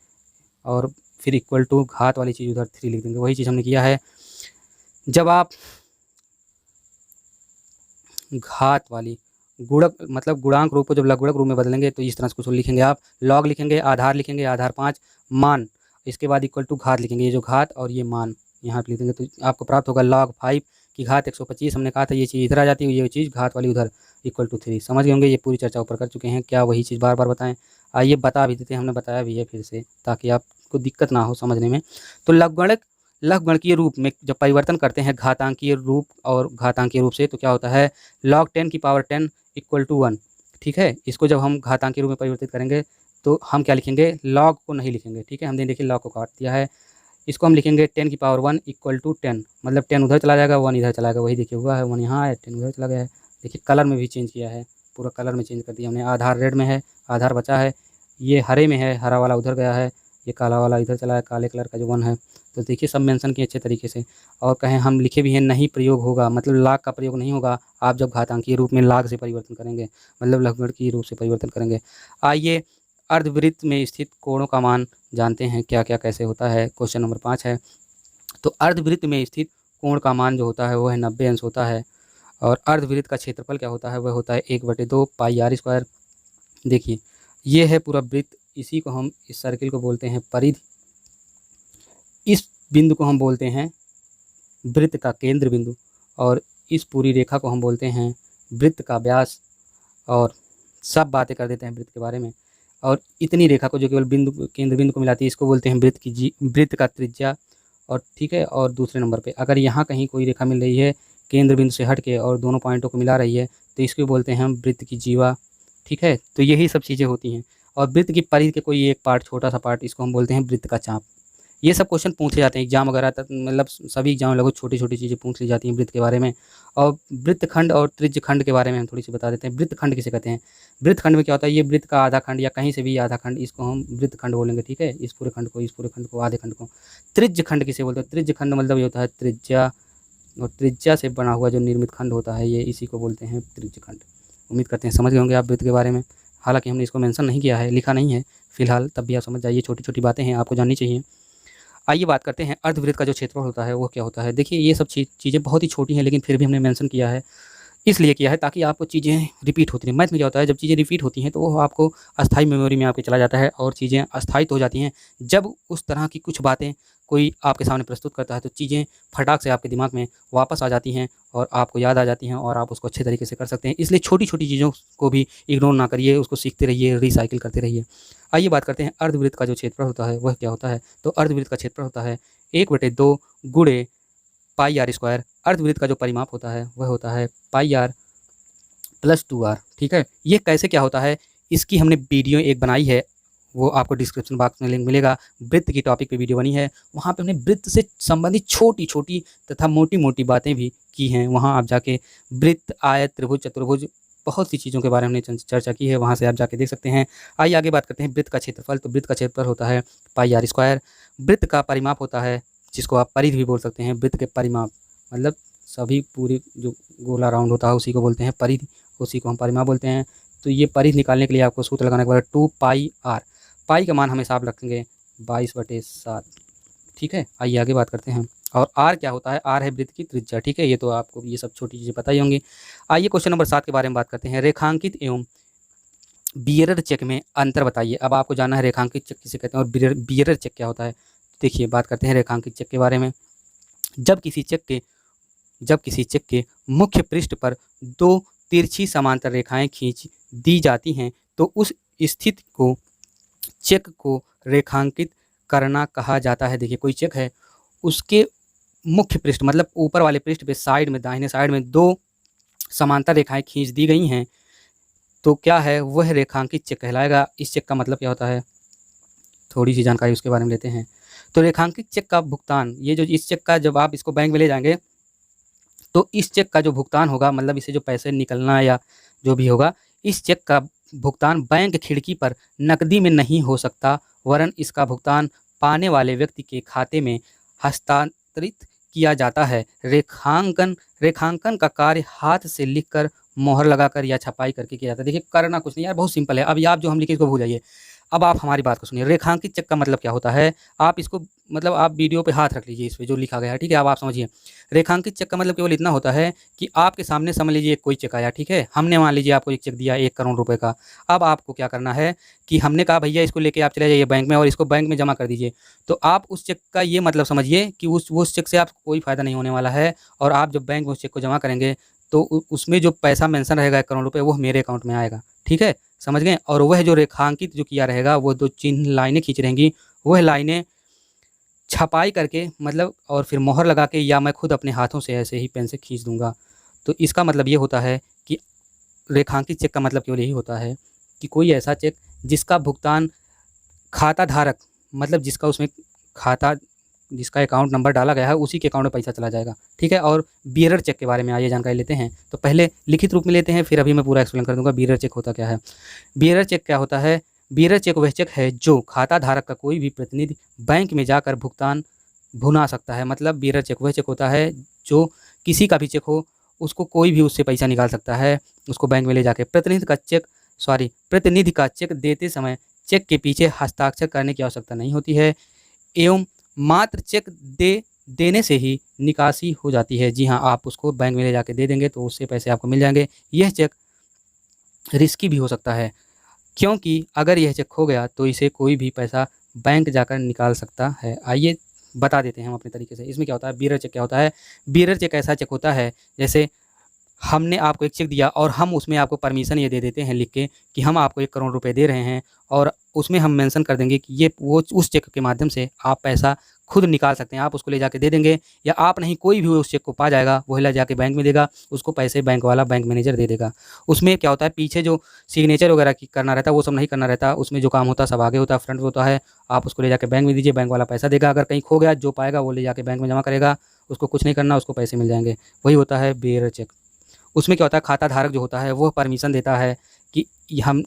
और फिर इक्वल टू घात वाली चीज़ उधर 3 लिख देंगे। वही चीज़ हमने किया है। जब आप घात वाली गुणक मतलब गुणांक रूप को जब लघुगणक रूप में बदलेंगे तो इस तरह से कुछ लिखेंगे, आप लॉग लिखेंगे, आधार 5 मान, इसके बाद इक्वल टू घात लिखेंगे, ये जो घात और ये मान यहाँ पे लिख देंगे, तो आपको प्राप्त होगा log 5 की घात 125। हमने कहा था ये चीज़ इधर आ जाती है, ये चीज़ घात वाली उधर इक्वल टू 3। समझ गए होंगे, ये पूरी चर्चा ऊपर कर चुके हैं, क्या वही चीज़ बार बार बताएं। आइए बता भी देते हैं, हमने बताया भी है फिर से, ताकि आपको दिक्कत ना हो समझने में। तो लघुगणकीय रूप में जब परिवर्तन करते हैं घातांकीय रूप और घातांकीय रूप से, तो क्या होता है log 10 की पावर 10 इक्वल टू 1, ठीक है। इसको जब हम घातांकीय रूप में परिवर्तित करेंगे तो हम क्या लिखेंगे, log को नहीं लिखेंगे, ठीक है। हमने देखिए log को काट दिया है, इसको हम लिखेंगे 10 की पावर 1 इक्वल टू 10, मतलब 10 उधर चला जाएगा, 1 इधर चला जाएगा। वही देखिए हुआ है, 1 यहाँ है, 10 उधर चला गया है। देखिए कलर में भी चेंज किया है, पूरा कलर में चेंज कर दिया हमने। आधार रेड में है, आधार बचा है, ये हरे में है, हरा वाला उधर गया है, ये काला वाला इधर चला है, काले कलर का जो 1 है। तो देखिए सब मेंशन किए अच्छे तरीके से। और कहें हम लिखे भी हैं नहीं प्रयोग होगा, मतलब लाग का प्रयोग नहीं होगा आप जब घातांकीय रूप में लाग से परिवर्तन करेंगे, मतलब लघुगणकीय रूप से परिवर्तन करेंगे। आइए अर्धवृत्त में स्थित कोणों का मान जानते हैं, क्या क्या कैसे होता है। क्वेश्चन नंबर 5 है। तो अर्धवृत्त में स्थित कोण का मान जो होता है वो है 90 अंश होता है, और अर्धवृत्त का क्षेत्रफल क्या होता है, वह होता है 1/2 पाई आर स्क्वायर। देखिए ये है पूरा वृत्त, इसी को हम, इस सर्किल को बोलते हैं परिधि, इस बिंदु को हम बोलते हैं वृत्त का केंद्र बिंदु, और इस पूरी रेखा को हम बोलते हैं वृत्त का व्यास, और सब बातें कर देते हैं वृत्त के बारे में। और इतनी रेखा को जो केवल केंद्र बिंदु को मिलाती है, इसको बोलते हैं वृत्त का त्रिज्या। और ठीक है, और दूसरे नंबर पे अगर यहाँ कहीं कोई रेखा मिल रही है केंद्र बिंदु से हट के और दोनों पॉइंटों को मिला रही है, तो इसको बोलते हैं हम वृत्त की जीवा, ठीक है। तो यही सब चीज़ें होती हैं। और वृत्त की परिधि के कोई एक पार्ट, छोटा सा पार्ट, इसको हम बोलते हैं वृत्त का चाप। ये सब क्वेश्चन पूछे जाते हैं एग्जाम वगैरह तक, मतलब सभी एग्जाम लगभग छोटी छोटी चीज़ें पूछ ली जाती हैं वृत्त के बारे में। और वृत्तखंड और त्रिज्यखंड के बारे में हम थोड़ी सी बता देते हैं। वृत्तखंड किसे कहते हैं, वृत्तखंड में क्या होता है, ये वृत्त का आधा खंड या कहीं से भी आधा खंड, इसको हम वृत्तखंड बोलेंगे, ठीक है। इस पूरे खंड को आधे खंड को। त्रिज्यखंड किसे बोलते हैं, त्रिज्यखंड मतलब ये होता है त्रिज्या, और त्रिज्या से बना हुआ जो निर्मित खंड होता है ये, इसी को बोलते हैं त्रिज्यखंड। उम्मीद करते हैं समझ गए होंगे आप वृत्त के बारे में। हालांकि हमने इसको मेंशन नहीं किया है, लिखा नहीं है फिलहाल, तब भी आप समझ जाइए, छोटी छोटी बातें हैं आपको जाननी चाहिए। आइए बात करते हैं अर्धवृत्त का जो क्षेत्रफल होता है वो क्या होता है। देखिए ये सब चीज़ें बहुत ही छोटी हैं, लेकिन फिर भी हमने मेंशन किया है, इसलिए किया है ताकि आपको चीज़ें रिपीट होती हैं। मैथ में क्या होता है, जब चीज़ें रिपीट होती हैं तो वो आपको अस्थाई मेमोरी में आपके चला जाता है, और चीज़ें अस्थायित्व हो जाती हैं। जब उस तरह की कुछ बातें कोई आपके सामने प्रस्तुत करता है तो चीज़ें फटाक से आपके दिमाग में वापस आ जाती हैं, और आपको याद आ जाती हैं, और आप उसको अच्छे तरीके से कर सकते हैं। इसलिए छोटी छोटी चीज़ों को भी इग्नोर ना करिए, उसको सीखते रहिए, रिसाइकिल करते रहिए। आइए बात करते हैं अर्धवृत्त का जो क्षेत्रफल होता है वह क्या होता है। तो अर्धवृत्त का क्षेत्रफल होता है 1/2 गुणे पाई आर स्क्वायर। अर्धवृत्त का जो परिमाप होता है वह होता है पाई आर प्लस 2r, ठीक है। ये कैसे क्या होता है, इसकी हमने वीडियो एक बनाई है, वो आपको डिस्क्रिप्शन बॉक्स में लिंक मिलेगा। वृत्त की टॉपिक पे वीडियो बनी है, वहाँ पे हमने वृत्त से संबंधित छोटी छोटी तथा मोटी मोटी बातें भी की हैं। वहाँ आप जाके वृत्त, आयत, त्रिभुज, चतुर्भुज, बहुत सी चीज़ों के बारे में हमने चर्चा की है, वहाँ से आप जाके देख सकते हैं। आइए आगे बात करते हैं वृत्त का क्षेत्रफल। तो वृत्त का क्षेत्रफल होता है पाई आर स्क्वायर। वृत्त का परिमाप होता है, जिसको आप परिधि भी बोल सकते हैं। वृत्त के परिमाप मतलब सभी पूरी जो गोला राउंड होता है उसी को बोलते हैं परिधि, उसी को हम परिमाप बोलते हैं। तो ये परिधि निकालने के लिए आपको सूत्र लगाना पड़ेगा 2 पाई आर। पाई का मान हमेशा आप रखेंगे 22/7। ठीक है, आइए आगे बात करते हैं। और आर क्या होता है? आर है वृत्त की त्रिज्या। ठीक है, ये तो आपको ये सब छोटी चीज़ें पता ही होंगी। आइए क्वेश्चन नंबर 7 के बारे में बात करते हैं। रेखांकित एवं बियरर चेक में अंतर बताइए। अब आपको जानना है रेखांकित चेक किसे कहते हैं और बियरर चेक क्या होता है। देखिए बात करते हैं रेखांकित चेक के बारे में। जब किसी चेक के मुख्य पृष्ठ पर दो तिरछी समांतर रेखाएं खींच दी जाती हैं तो उस स्थिति को चेक को रेखांकित करना कहा जाता है। देखिए कोई चेक है, उसके मुख्य पृष्ठ मतलब ऊपर वाले पृष्ठ पे साइड में, दाहिने साइड में दो समांतर रेखाएं खींच दी गई हैं तो क्या है, वह रेखांकित चेक कहलाएगा। इस चेक का मतलब क्या होता है, थोड़ी सी जानकारी उसके बारे में लेते हैं। तो रेखांकित चेक का भुगतान, ये जो इस चेक का जब आप इसको बैंक में ले जाएंगे तो इस चेक का जो भुगतान होगा, मतलब इसे जो पैसे निकलना या जो भी होगा, इस चेक का भुगतान बैंक खिड़की पर नकदी में नहीं हो सकता, वरन इसका भुगतान पाने वाले व्यक्ति के खाते में हस्तांतरित किया जाता है। रेखांकन का कार्य हाथ से लिखकर, मोहर लगाकर या छपाई करके किया जाता है। देखिए करना कुछ नहीं यार, बहुत सिंपल है। अब आप जो हम लिखे इसको भूल जाइए। अब आप हमारी बात को सुनिए। रेखांकित चेक का मतलब क्या होता है, आप इसको मतलब आप वीडियो पे हाथ रख लीजिए, इस पे जो लिखा गया है। ठीक है, अब आप समझिए। रेखांकित चेक का मतलब केवल इतना होता है कि आपके सामने समझ लीजिए कोई चेक आया। ठीक है, हमने मान लीजिए आपको एक चेक दिया 1 करोड़ रुपए का। अब आपको क्या करना है कि हमने कहा भैया इसको लेके आप चले जाइए बैंक में और इसको बैंक में जमा कर दीजिए। तो आप उस चेक का ये मतलब समझिए कि उस चेक से आपको कोई फ़ायदा नहीं होने वाला है। और आप जब बैंक में उस चेक को जमा करेंगे तो उसमें जो पैसा मेंशन रहेगा 1 करोड़ रुपए, वो मेरे अकाउंट में आएगा। ठीक है, समझ गए। और वह जो रेखांकित जो किया रहेगा, वो 2 चिन्ह लाइनें खींच रहेंगी, वह लाइनें छपाई करके मतलब और फिर मोहर लगा के या मैं खुद अपने हाथों से ऐसे ही पेन से खींच दूंगा। तो इसका मतलब ये होता है कि रेखांकित चेक का मतलब केवल यही होता है कि कोई ऐसा चेक जिसका भुगतान खाता धारक मतलब जिसका उसमें खाता, जिसका अकाउंट नंबर डाला गया है उसी के अकाउंट में पैसा चला जाएगा। ठीक है, और बियरर चेक के बारे में आइए जानकारी लेते हैं। तो पहले लिखित रूप में लेते हैं, फिर अभी मैं पूरा एक्सप्लेन कर दूंगा बियरर चेक होता क्या है। बियरर चेक क्या होता है? बियरर चेक वह चेक है जो खाता धारक का कोई भी प्रतिनिधि बैंक में जाकर भुगतान भुना सकता है। मतलब बियरर चेक वह चेक होता है जो किसी का भी चेक हो, उसको कोई भी उससे पैसा निकाल सकता है, उसको बैंक में ले जाके। प्रतिनिधि का चेक देते समय चेक के पीछे हस्ताक्षर करने की आवश्यकता नहीं होती है एवं मात्र चेक देने से ही निकासी हो जाती है। जी हाँ, आप उसको बैंक में ले जाके दे देंगे तो उससे पैसे आपको मिल जाएंगे। यह चेक रिस्की भी हो सकता है, क्योंकि अगर यह चेक खो गया तो इसे कोई भी पैसा बैंक जाकर निकाल सकता है। आइए बता देते हैं हम अपने तरीके से। इसमें क्या होता है, बियरर चेक क्या होता है? बियरर चेक ऐसा चेक होता है जैसे हमने आपको एक चेक दिया और हम उसमें आपको परमिशन ये दे देते हैं लिख के कि हम आपको 1 करोड़ रुपए दे रहे हैं, और उसमें हम मेंशन कर देंगे कि ये वो उस चेक के माध्यम से आप पैसा खुद निकाल सकते हैं। आप उसको ले जाके दे देंगे, या आप नहीं, कोई भी उस चेक को पा जाएगा, वो ले जाके बैंक में देगा, उसको पैसे बैंक वाला, बैंक मैनेजर दे देगा। उसमें क्या होता है, पीछे जो सिग्नेचर वगैरह की करना रहता है वो सब नहीं करना रहता। उसमें जो काम होता है सब आगे होता है, फ्रंट में होता है। आप उसको ले जाके बैंक में दीजिए, बैंक वाला पैसा देगा। अगर कहीं खो गया, जो पाएगा वो ले जाके बैंक में जमा करेगा, उसको कुछ नहीं करना, उसको पैसे मिल जाएंगे। वही होता है बियरर चेक। उसमें क्या होता है, खाता धारक जो होता है वो परमिशन देता है कि हम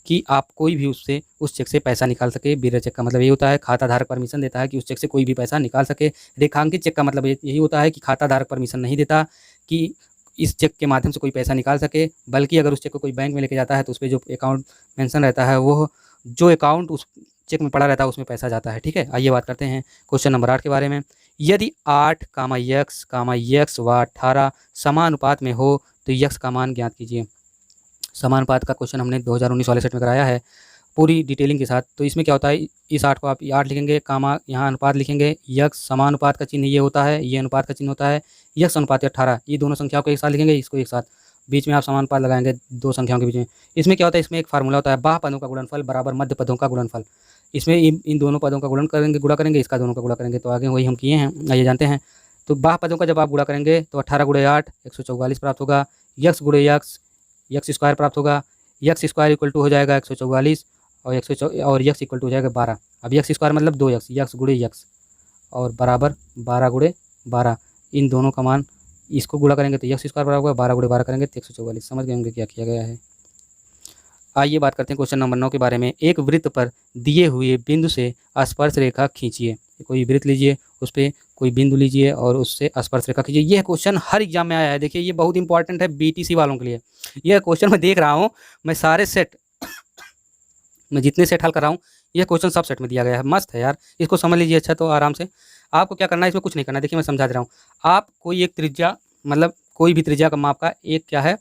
कि आप कोई भी उससे उस चेक से पैसा निकाल सके। बियरर चेक का मतलब यही होता है, खाता धारक परमिशन देता है कि उस चेक से कोई भी पैसा निकाल सके। रेखांकित चेक का मतलब यही होता है कि खाता धारक परमिशन नहीं देता कि इस चेक के माध्यम से कोई पैसा निकाल सके, बल्कि अगर उस चेक को कोई बैंक में लेके जाता है तो उस पर जो अकाउंट मेंशन रहता है, वो जो अकाउंट उस चेक में पड़ा रहता है उसमें पैसा जाता है। ठीक है, आइए बात करते हैं क्वेश्चन नंबर 8 के बारे में। यदि 8, यक्स व 18 समानुपात में हो तो यक्स का मान ज्ञात कीजिए। समानुपात का क्वेश्चन हमने 2019 वाले सेट में कराया है पूरी डिटेलिंग के साथ। तो इसमें क्या होता है, इस 8 को आप 8 लिखेंगे, कामा यहाँ अनुपात लिखेंगे, यक्स समानुपात का चिन्ह ये होता है, ये अनुपात का चिन्ह होता है, यक्स अनुपात 18, ये दोनों संख्याओं को एक साथ लिखेंगे, इसको एक साथ, बीच में आप समानुपात लगाएंगे दो संख्याओं के बीच में। इसमें क्या होता है, इसमें एक फार्मूला होता है, बाह्य पदों का गुणनफल बराबर मध्य पदों का गुणनफल। इसमें इन दोनों पदों का गुणा करेंगे, इसका दोनों का गुणा करेंगे। तो आगे वही हम किए हैं, आइए जानते हैं। तो बाह्य पदों का जब आप गुणा करेंगे तो 18 × 8 144 प्राप्त होगा, यक्स × यक्स स्क्वायर प्राप्त होगा। यक्स स्क्वायर इक्वल टू हो जाएगा 144 और यक्स इक्वल टू हो जाएगा 12। अब यक्स स्क्वायर मतलब 2 यक्स, यक्स × यक्स और बराबर 12 × 12। इन दोनों का मान इसको गुणा करेंगे तो एक्स स्क्वायर बराबर होगा 12 गुणे 12 करेंगे तो 144। समझ गए होंगे क्या किया गया है। आइए बात करते हैं क्वेश्चन नंबर 9 के बारे में। एक वृत्त पर दिए हुए बिंदु से स्पर्श रेखा खींचिए। कोई वृत्त लीजिए, उस पर कोई बिंदु लीजिए और उससे स्पर्श रेखा खींचिए। यह क्वेश्चन हर एग्जाम में आया है। देखिए ये बहुत इंपॉर्टेंट है बीटीसी वालों के लिए। यह क्वेश्चन मैं देख रहा हूँ, मैं सारे सेट मैं जितने सेट हल कर रहा हूँ यह क्वेश्चन सब सेट में दिया गया है। मस्त है यार, इसको समझ लीजिए अच्छा। तो आराम से आपको क्या करना है, इसमें कुछ नहीं करना। देखिए मैं समझा दे रहा हूँ। आप कोई एक त्रिज्या, मतलब कोई भी त्रिज्या का माप का एक क्या है,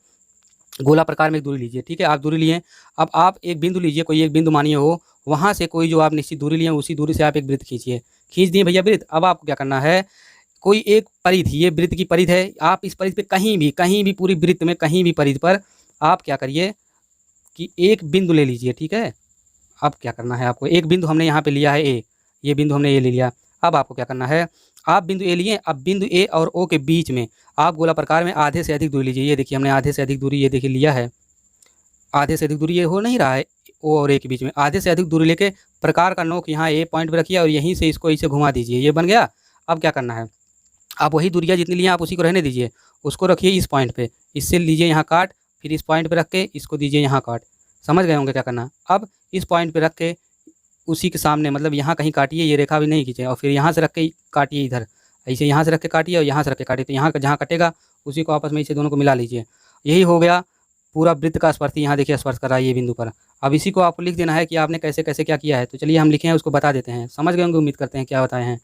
गोला प्रकार में एक दूरी लीजिए। ठीक है, आप दूरी लिए। अब आप एक बिंदु लीजिए, कोई एक बिंदु मानिए हो, वहाँ से कोई जो आप निश्चित दूरी लिए उसी दूरी से आप एक वृत्त खींचिए। खींच दिए भैया वृत्त। अब आपको क्या करना है, कोई एक परिधि, ये वृत्त की परिधि है, आप इस परिधि पे कहीं भी पूरी वृत्त में कहीं भी परिधि पर आप क्या करिए कि एक बिंदु ले लीजिए। ठीक है, अब क्या करना है आपको, एक बिंदु हमने यहाँ पे लिया है ए, ये बिंदु हमने ए ले लिया। अब आपको क्या करना है, आप बिंदु ए लिए, अब बिंदु ए और ओ के बीच में आप गोला प्रकार में आधे से अधिक दूरी लीजिए। ये देखिए हमने आधे से अधिक दूरी ये देखिए लिया है। आधे से अधिक दूरी ये हो नहीं रहा है ओ और ए के बीच में, आधे से अधिक दूरी लेके प्रकार का नोक यहाँ ए पॉइंट पे रखिए और यहीं से इसको इसे घुमा दीजिए। ये बन गया। अब क्या करना है, आप वही दूरियाँ जितनी लिए आप उसी को रहने दीजिए, उसको रखिए इस पॉइंट पे, इससे लीजिए यहाँ काट, फिर इस पॉइंट पे रख के इसको दीजिए यहाँ काट। समझ गए होंगे क्या करना। अब इस पॉइंट पे रख के उसी के सामने, मतलब यहाँ कहीं काटिए, ये रेखा भी नहीं खींचे, और फिर यहाँ से रख के काटिए इधर, ऐसे यहाँ से रख के काटिए और यहाँ से रख के काटिए, तो यहाँ जहाँ कटेगा उसी को आपस में इसे दोनों को मिला लीजिए। यही हो गया पूरा वृत्त का स्पर्श। यहाँ देखिए स्पर्श कर रहा है ये बिंदु पर। अब इसी को आपको लिख देना है कि आपने कैसे कैसे क्या किया है। तो चलिए हम लिखे हैं, उसको बता देते हैं। समझ गए होंगे, उम्मीद करते हैं क्या बताए हैं।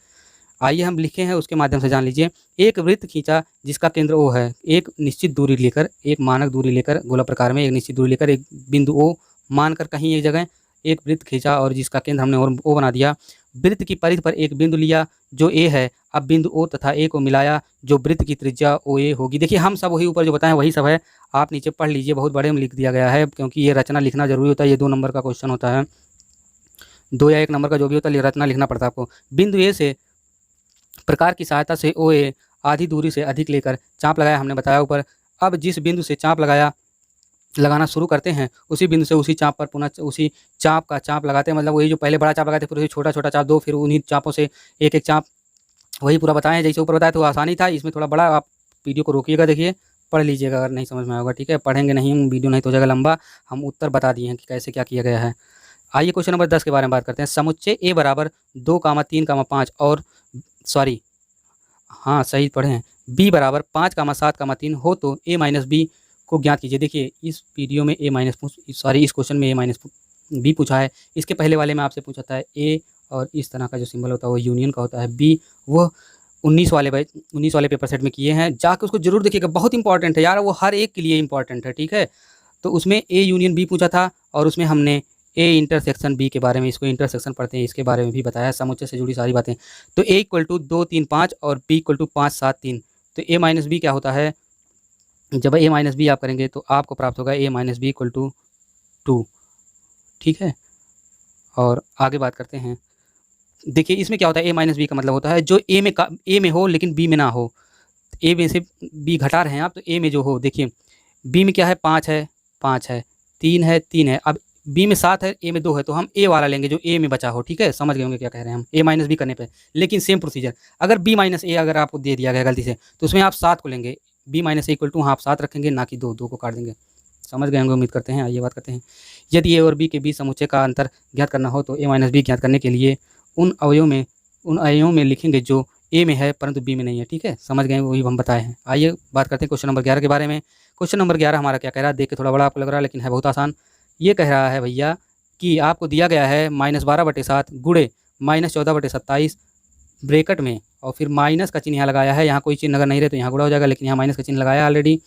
आइए हम लिखे हैं, उसके माध्यम से जान लीजिए। एक वृत्त खींचा जिसका केंद्र ओ है, एक निश्चित दूरी लेकर, एक मानक दूरी लेकर, गोला प्रकार में एक निश्चित दूरी लेकर एक बिंदु ओ मानकर कहीं एक जगह एक वृत्त खींचा और जिसका केंद्र हमने ओ बना दिया। वृत्त की परिधि पर एक बिंदु लिया जो ए है। अब बिंदु ओ तथा ए को मिलाया जो वृत्त की त्रिज्या ओ ए होगी। देखिए हम सब वही ऊपर जो बताएं वही सब है, आप नीचे पढ़ लीजिए, बहुत बड़े में लिख दिया गया है क्योंकि ये रचना लिखना जरूरी होता है। ये 2 नंबर का क्वेश्चन होता है, 2 या 1 नंबर का जो भी होता है, रचना लिखना पड़ता है आपको। बिंदु ए से प्रकार की सहायता से ओ ए आधी दूरी से अधिक लेकर चाप लगाया, हमने बताया ऊपर। अब जिस बिंदु से चाप लगाना शुरू करते हैं उसी बिंदु से उसी चाप पर पुनः उसी चाप का चाप लगाते हैं, मतलब वही जो पहले बड़ा चाप लगाते फिर उसी छोटा छोटा चाप दो, फिर उन्हीं चापों से एक एक चाप, वही पूरा बताएं जैसे ऊपर बताया। तो आसानी था, इसमें थोड़ा बड़ा। आप वीडियो को रोकिएगा, देखिए पढ़ लीजिएगा अगर नहीं समझ में आएगा। ठीक है, पढ़ेंगे नहीं वीडियो नहीं तो हो जाएगा लंबा। हम उत्तर बता दिए हैं कि कैसे क्या किया गया है। आइए क्वेश्चन नंबर 10 के बारे में बात करते हैं। समुच्चय ए बराबर 2, 3, 5 और सॉरी हाँ सही पढ़े हैं, बी बराबर 5, 7, 3 हो तो ए माइनस बी को ज्ञात कीजिए। देखिए इस वीडियो में इस क्वेश्चन में ए माइनस बी पूछा है। इसके पहले वाले में आपसे पूछा था ए और इस तरह का जो सिंबल होता है वो यूनियन का होता है, बी वो 19 वाले पेपर सेट में किए हैं, जाके उसको जरूर देखिएगा, बहुत इंपॉर्टेंट है यार, वो हर एक के लिए इंपॉर्टेंट है। ठीक है, तो उसमें ए यूनियन बी पूछा था और उसमें हमने ए इंटरसेक्शन बी के बारे में, इसको इंटरसेक्शन पढ़ते हैं, इसके बारे में भी बताया, समुच्चय से जुड़ी सारी बातें। तो ए इक्वल टू 2, 3, 5 और बी इक्वल टू 5, 7, 3। तो ए माइनस बी क्या होता है, जब ए माइनस बी आप करेंगे तो आपको प्राप्त होगा ए माइनस बी इक्वल टू 2। ठीक है, और आगे बात करते हैं। देखिए इसमें क्या होता है, ए माइनस बी का मतलब होता है जो ए में हो लेकिन बी में ना हो। ए में से बी घटा रहे हैं आप, तो ए में जो हो, देखिए बी में क्या है, 5 है, 5 है, 3 है, 3 है। अब बी में 7 है, ए में 2 है, तो हम ए वाला लेंगे जो ए में बचा हो। ठीक है, समझ गए होंगे क्या कह रहे हैं हम, ए माइनस बी करने पे। लेकिन सेम प्रोसीजर, अगर बी माइनस ए अगर आपको दे दिया गया गलती से, तो उसमें आप 7 को लेंगे, B minus A equal to आप 7 रखेंगे, ना कि 2 को काट देंगे। समझ गए होंगे उम्मीद करते हैं। आइए बात करते हैं। यदि ए और बी के बीच समुच्चय का अंतर ज्ञात करना हो तो ए माइनस बी ज्ञात करने के लिए उन अवयवों में लिखेंगे जो ए में है परंतु बी में नहीं है। ठीक है, समझ गए, वही हम बताए हैं। आइए बात करते हैं क्वेश्चन नंबर 11 के बारे में। क्वेश्चन नंबर 11 हमारा क्या कह रहा है, देख के थोड़ा बड़ा आपको लग रहा है लेकिन है बहुत आसान। ये कह रहा है भैया कि आपको दिया गया है -12/7 गुणे -14/27 ब्रैकेट में, और फिर माइनस का चिन्ह यहाँ लगाया है, यहाँ कोई चिन्ह अगर नहीं रहे तो यहाँ गुणा हो जाएगा, लेकिन यहाँ माइनस का चिन्ह लगाया ऑलरेडी।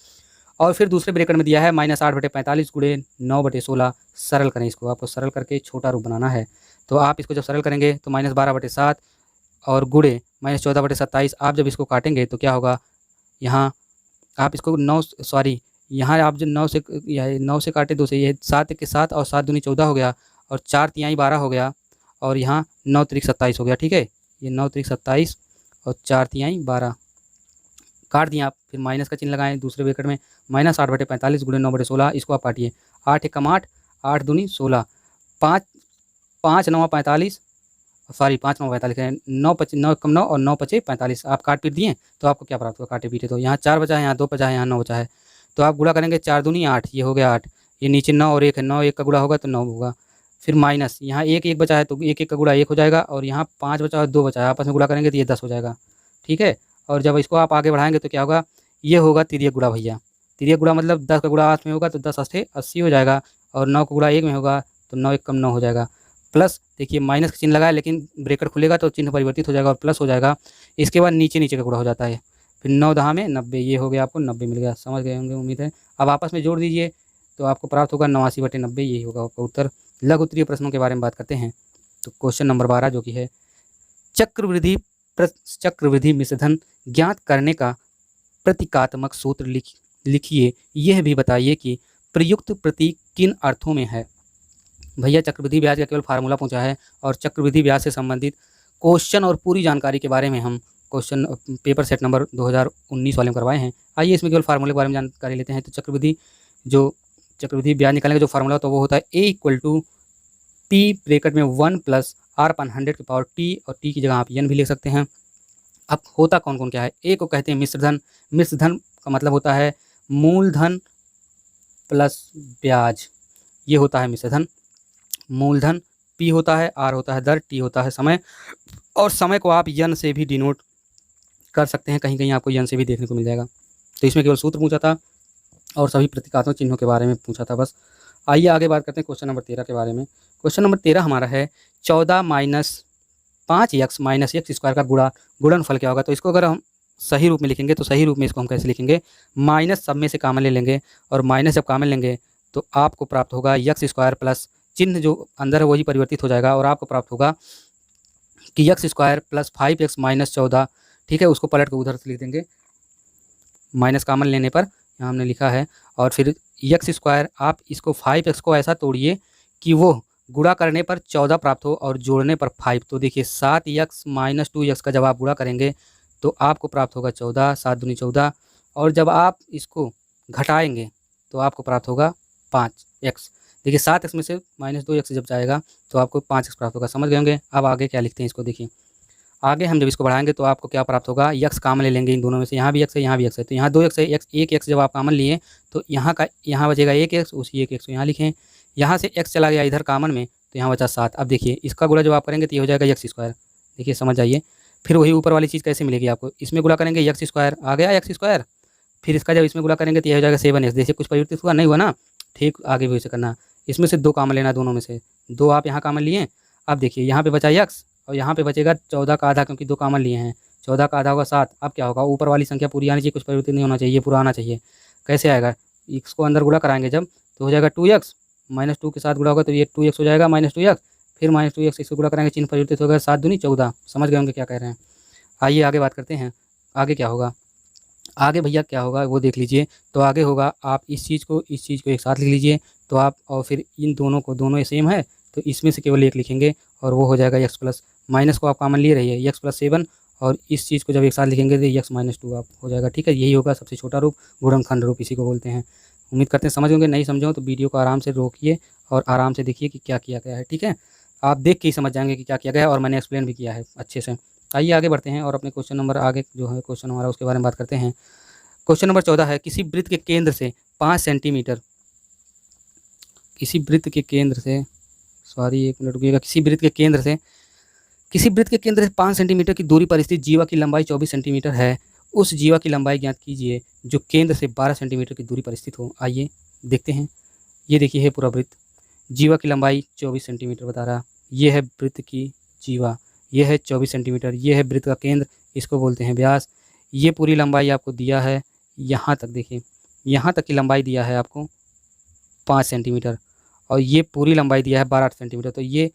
और फिर दूसरे ब्रैकेट में दिया है -8/45 गुणे 9/16। सरल करें इसको, आपको सरल करके छोटा रूप बनाना है। तो आप इसको जब सरल करेंगे तो -12/7 और गुणे -14/27, आप जब इसको काटेंगे तो क्या होगा, यहाँ आप इसको यहाँ आप जो 9 से काटे 2 से, ये 7 के 7 और 7 दूनी 14 हो गया, और 4 तिहाई 12 हो गया, और यहाँ 9 त्रिक 27 हो गया। ठीक है, ये 9 त्रिक 27 और 4 तिहाई 12 काट दिए आप। फिर माइनस का चिन्ह लगाएं दूसरे ब्रैकेट में, -8/45 गुणे 9/16, इसको आप काटिए। 8 एकम 8, 8 दूनी 16, 5 9 45, सॉरी 5 9 45 है, 9 कम 9 और 9 पचे 45, आप काट पीट दिए तो आपको क्या प्राप्त होगा काटे पीटे तो यहाँ 4 बचा है, यहाँ 2 बचा है, यहाँ 9 बचा है। तो आप गुणा करेंगे 4 दूनी 8, ये हो गया 8, ये नीचे 9 और 1 है, 9 1 का गुणा होगा तो 9 होगा। फिर माइनस यहाँ 1 1 बचा है तो 1 1 का गुणा 1 हो जाएगा, और यहाँ 5 बचा है 2 बचा है, आपस में गुणा करेंगे तो ये 10 हो जाएगा। ठीक है, और जब इसको आप आगे बढ़ाएंगे तो क्या होगा, ये होगा तिर्यक गुणा भैया। तिर्यक गुणा मतलब 10 का गुणा 8 में होगा तो 10 8 80 हो जाएगा, और 9 का गुणा 1 में होगा तो 9 1 कम 9 हो जाएगा। प्लस देखिए माइनस का चिन्ह लगाया, लेकिन ब्रेकेट खुलेगा तो चिन्ह परिवर्तित हो जाएगा और प्लस हो जाएगा। इसके बाद नीचे नीचे का गुणा हो जाता है, फिर 9 दहा में 90, ये हो गया आपको 90 मिल गया। समझ गए होंगे उम्मीद है। अब आपस में जोड़ दीजिए तो आपको प्राप्त होगा 89/90, यही होगा आपका उत्तर। लघु उत्तरीय प्रश्नों के बारे में बात करते हैं तो क्वेश्चन नंबर 12 जो कि है चक्रवृद्धि मिश्रधन ज्ञात करने का प्रतीकात्मक सूत्र लिखिए, यह भी बताइए कि प्रयुक्त प्रतीक किन अर्थों में है। भैया चक्रवृद्धि ब्याज का केवल फार्मूला पूछा है, और चक्रवृद्धि ब्याज से संबंधित क्वेश्चन और पूरी जानकारी के बारे में हम क्वेश्चन पेपर सेट नंबर 2019 वाले में करवाए हैं। आइए इसमें केवल फार्मूले के बारे में जानकारी लेते हैं। तो चक्रवृद्धि ब्याज निकालने का जो फार्मूला तो वो होता है A = P ब्रैकेट में 1 + R/100 और T की जगह आप n भी लिख सकते हैं। अब होता कौन कौन क्या है, ए को कहते हैं मिश्रधन। मिश्रधन का मतलब होता है मूलधन प्लस ब्याज, ये होता है मिश्रधन। मूलधन P होता है, R होता है दर, T होता है समय, और समय को आप n से भी डिनोट कर सकते हैं, कहीं कहीं आपको n से भी देखने को मिल जाएगा। तो इसमें केवल सूत्र पूछा था और सभी प्रतीकात्मक चिन्हों के बारे में पूछा था बस। आइए आगे बात करते हैं क्वेश्चन नंबर 13 के बारे में। क्वेश्चन नंबर 13 हमारा है 14 - 5x - x² का गुणनफल क्या होगा। तो इसको अगर हम सही रूप में लिखेंगे तो सही रूप में इसको हम कैसे लिखेंगे, माइनस सब में से कॉमन ले लेंगे, और माइनस जब कॉमन लेंगे तो आपको प्राप्त होगा x² प्लस चिन्ह जो अंदर है वही परिवर्तित हो जाएगा, और आपको प्राप्त होगा कि x² + 5x - 14, ठीक है, उसको पलट कर उधर से लिख देंगे माइनस कॉमन लेने पर, यहाँ हमने लिखा है। और फिर x² आप इसको 5x को ऐसा तोड़िए कि वो गुणा करने पर 14 प्राप्त हो और जोड़ने पर 5। तो देखिए 7x - 2x का जब आप गुणा करेंगे तो आपको प्राप्त होगा 14, 7 दूनी 14, और जब आप इसको घटाएंगे तो आपको प्राप्त होगा 5x। देखिए 7x में से -2x जब जाएगा तो आपको 5x प्राप्त होगा। समझ गए होंगे। अब आगे क्या लिखते हैं इसको देखिए, आगे हम जब इसको बढ़ाएंगे तो आपको क्या प्राप्त होगा, x कॉमन ले लेंगे इन दोनों में से, यहाँ भी x है यहाँ भी x है, तो यहाँ 2x है, एक x जब आप कॉमन लिए तो यहाँ बचेगा 1x, उसी 1x को यहाँ लिखें। यहाँ से x चला गया इधर कॉमन में तो यहाँ बचा 7। अब देखिए इसका गुणा जब आप करेंगे तो ये हो जाएगा x²। देखिए समझ जाइए। फिर वही ऊपर वाली चीज़ कैसे मिलेगी आपको, इसमें गुणा करेंगे x², आ गया x²। फिर इसका जब इसमें गुणा करेंगे तो ये हो जाएगा 7x। देखिए कुछ परिवर्तित हुआ नहीं हुआ ना, ठीक आगे भी वैसे करना। इसमें से 2 कॉमन लेना, दोनों में से 2 आप यहाँ कॉमन लिए। अब देखिए यहाँ पे बचा x और यहाँ पे बचेगा 14 का आधा, क्योंकि 2 कॉमन लिए हैं। 14 का आधा होगा 7। अब क्या होगा, ऊपर वाली संख्या पूरी आनी चाहिए, कुछ परिवर्तित नहीं होना चाहिए, ये पूरा आना चाहिए। कैसे आएगा, इसको अंदर गुणा कराएंगे जब तो हो जाएगा 2x, -2 के साथ गुणा होगा तो ये 2x हो जाएगा, -2x, फिर -2x, इसको गुणा कराएंगे, चिन्ह परिवर्तित होगा, 7 दूनी 14। समझ गए होंगे क्या कह रहे हैं। आइए आगे बात करते हैं, आगे क्या होगा। आगे भैया क्या होगा वो देख लीजिए। तो आगे होगा आप इस चीज़ को एक साथ लिख लीजिए, तो आप और फिर इन दोनों को, दोनों सेम है तो इसमें से केवल एक लिखेंगे और वो हो जाएगा x प्लस, माइनस को आप कॉमन लिए रहिए, x + 7, और इस चीज़ को जब एक साथ लिखेंगे तो x - 2 आप हो जाएगा। ठीक है, यही होगा सबसे छोटा रूप, गुणनखंड रूप इसी को बोलते हैं। उम्मीद करते हैं समझ होंगे। नहीं समझो तो वीडियो को आराम से रोकिए और आराम से देखिए कि क्या किया गया है। ठीक है, आप देख के ही समझ जाएंगे कि क्या किया गया है, और मैंने एक्सप्लेन भी किया है अच्छे से। आइए आगे बढ़ते हैं और अपने क्वेश्चन नंबर आगे जो है क्वेश्चन हमारा उसके बारे में बात करते हैं। क्वेश्चन नंबर 14 है किसी वृत्त के केंद्र से 5 सेंटीमीटर, किसी वृत्त के केंद्र से, सॉरी एक मिनट रुकिएगा, किसी वृत्त के केंद्र से 5 सेंटीमीटर की दूरी पर स्थित जीवा की लंबाई 24 सेंटीमीटर है। उस जीवा की लंबाई ज्ञात कीजिए जो केंद्र से 12 सेंटीमीटर की दूरी पर स्थित हो। आइए देखते हैं। ये देखिए है पूरा वृत्त, जीवा की लंबाई 24 सेंटीमीटर बता रहा। ये है वृत्त की जीवा, ये है 24 सेंटीमीटर, ये है वृत्त का केंद्र, इसको बोलते हैं व्यास। ये पूरी लंबाई आपको दिया है, यहाँ तक देखिए, यहाँ तक की लंबाई दिया है आपको 5 सेंटीमीटर, और ये पूरी लंबाई दिया है 12 सेंटीमीटर। तो ये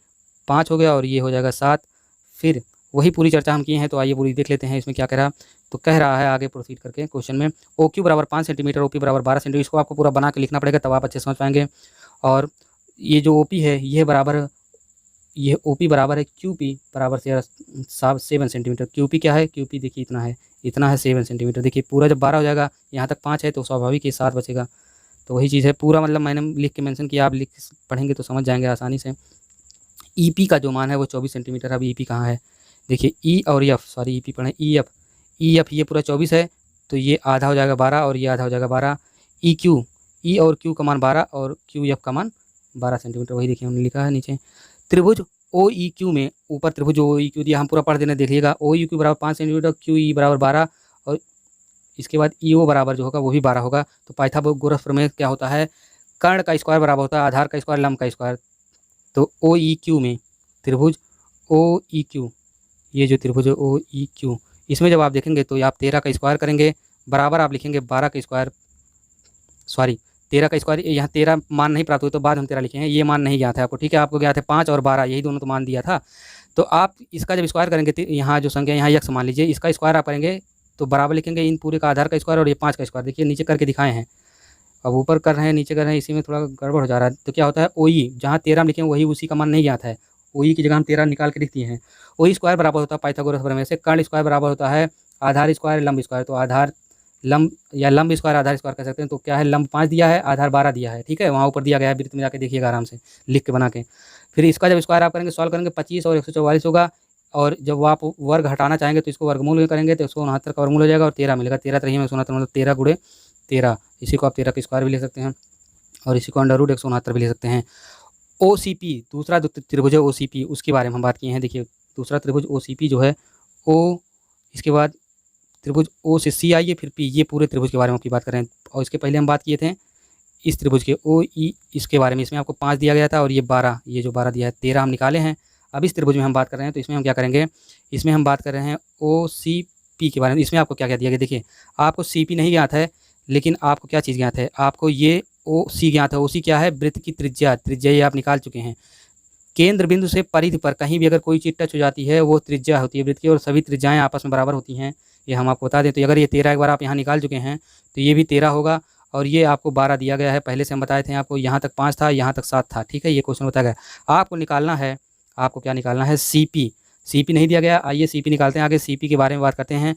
5 हो गया और ये हो जाएगा 7। फिर वही पूरी चर्चा हम किए हैं, तो आइए पूरी देख लेते हैं इसमें क्या कह रहा। तो कह रहा है आगे प्रोसीड करके क्वेश्चन में, OQ = 5 सेंटीमीटर, OP = 12 सेंटीमीटर। इसको आपको पूरा बना के लिखना पड़ेगा तब आप अच्छे समझ पाएंगे। और ये जो OP है ये बराबर, ये OP बराबर है QP बराबर से 7 सेंटीमीटर। QP क्या है, QP देखिए इतना है 7 सेंटीमीटर। देखिए पूरा जब 12 हो जाएगा, यहाँ तक 5 है तो स्वाभाविक ही 7 बचेगा। तो वही चीज़ है, पूरा मतलब मैंने लिख के मेंशन किया, आप लिख पढ़ेंगे तो समझ जाएंगे आसानी से। ईपी का जो मान है वो 24 सेंटीमीटर। अब ईपी कहाँ है, देखिए ई और एफ, सॉरी ईपी पढ़े ई एफ ये पूरा 24 है, तो ये आधा हो जाएगा 12 और ये आधा हो जाएगा 12। ई क्यू, ई और क्यू का मान 12 और क्यू एफ का मान 12 सेंटीमीटर, वही देखिए हमने लिखा है नीचे। त्रिभुज ओ ई क्यू में, ऊपर त्रिभुज ओ ई क्यू दिया, हम पूरा पढ़ देना, देखिएगा ओ ई क्यू बराबर 5 सेंटीमीटर, क्यू ई बराबर 12 और इसके बाद ई ओ बराबर जो होगा वो भी 12 होगा। तो पाइथागोरस प्रमेय क्या होता है, कर्ण का स्क्वायर बराबर होता है आधार का स्क्वायर लंब का स्क्वायर। तो ओ ई क्यू में त्रिभुज ओ ई क्यू, ये जो त्रिभुज है ओ ई क्यू, इसमें जब आप देखेंगे तो आप 13 का स्क्वायर करेंगे, बराबर आप लिखेंगे 12 का स्क्वायर, सॉरी 13 का स्क्वायर, यहाँ 13 मान नहीं प्राप्त हुए तो बाद हम 13 लिखे हैं, ये मान नहीं ज्ञात है आपको, ठीक है। आपको ज्ञात है 5 और 12, यही दोनों तो मान दिया था। तो आप इसका जब स्क्वायर करेंगे तो यहाँ जो संख्या यहाँ यक्स मान लीजिए, इसका स्क्वायर आप करेंगे तो बराबर लिखेंगे इन पूरे का आधार का स्क्वायर और ये 5 का स्क्वायर। देखिए नीचे करके दिखाए हैं, अब ऊपर कर रहे हैं नीचे कर रहे हैं, इसी में थोड़ा गड़बड़ हो जा रहा है। तो क्या होता है ओ ई, जहाँ 13 हम लिखेंगे वही उसी का मान नहीं ज्ञात है, ओ ई की जगह हम 13 निकाल के लिख दिए हैं। ओ ई स्क्वायर बराबर होता है पाइथागोरस प्रमेय से कर्ण स्क्वायर बराबर होता है आधार स्क्वायर लंब स्क्वायर। तो आधार लंब या लंब स्क्वायर आधार स्क्वायर कह सकते हैं। तो क्या है, लंब 5 दिया है, आधार 12 दिया है, ठीक है, वहाँ ऊपर दिया गया है, वृत्त में जाके देखिएगा आराम से लिख के बना के। फिर इसका जब स्क्वायर आप करेंगे सॉल्व करेंगे 25 और 144 होगा, और जब आप वर्ग हटाना चाहेंगे तो इसको वर्गमूल में करेंगे तो 169 का वर्गमूल हो जाएगा और 13 मिलेगा। 13 3 में 169 मतलब 13 गुणे 13, इसी को आप 13 का स्क्वायर भी ले सकते हैं और इसी को अंडर रूट 169 भी ले सकते हैं। ओ सी पी, दूसरा त्रिभुज है ओ सी पी, उसके बारे में हम बात किए हैं। देखिए दूसरा त्रिभुज ओ सी पी जो है ओ, इसके बाद त्रिभुज ओ से सी आइए फिर पी, ये पूरे त्रिभुज के बारे में आपकी बात कर रहे हैं। और इसके पहले हम बात किए थे इस त्रिभुज के ओ ई, इसके बारे में, इसमें आपको 5 दिया गया था और ये 12, ये जो 12 दिया है 13 हम निकाले हैं। अब इस त्रिभुज में हम बात कर रहे हैं तो इसमें हम क्या करेंगे, इसमें हम बात कर रहे हैं ओ सी पी के बारे में। इसमें आपको क्या क्या दिया गया, देखिए आपको सी पी नहीं ज्ञात है, लेकिन आपको क्या चीज़ ज्ञात है, आपको ये ओ सी ज्ञात है। ओ सी क्या है, वृत्त की त्रिज्या, त्रिज्या ये आप निकाल चुके हैं। केंद्र बिंदु से परिधि पर कहीं भी अगर कोई चीज टच हो जाती है वो त्रिज्या होती है वृत्त की, और सभी त्रिज्याएं आपस में बराबर होती हैं, ये हम आपको बता दें। तो अगर ये 13 एक बार आप यहाँ निकाल चुके हैं तो ये भी 13 होगा, और ये आपको 12 दिया गया है, पहले से हम बताए थे आपको, यहाँ तक 5 था, यहाँ तक 7 था, ठीक है। ये क्वेश्चन बताया गया आपको निकालना है, आपको क्या निकालना है, सी पी। सी पी नहीं दिया गया, आइए सी पी निकालते हैं। आगे सी पी के बारे में बात करते हैं।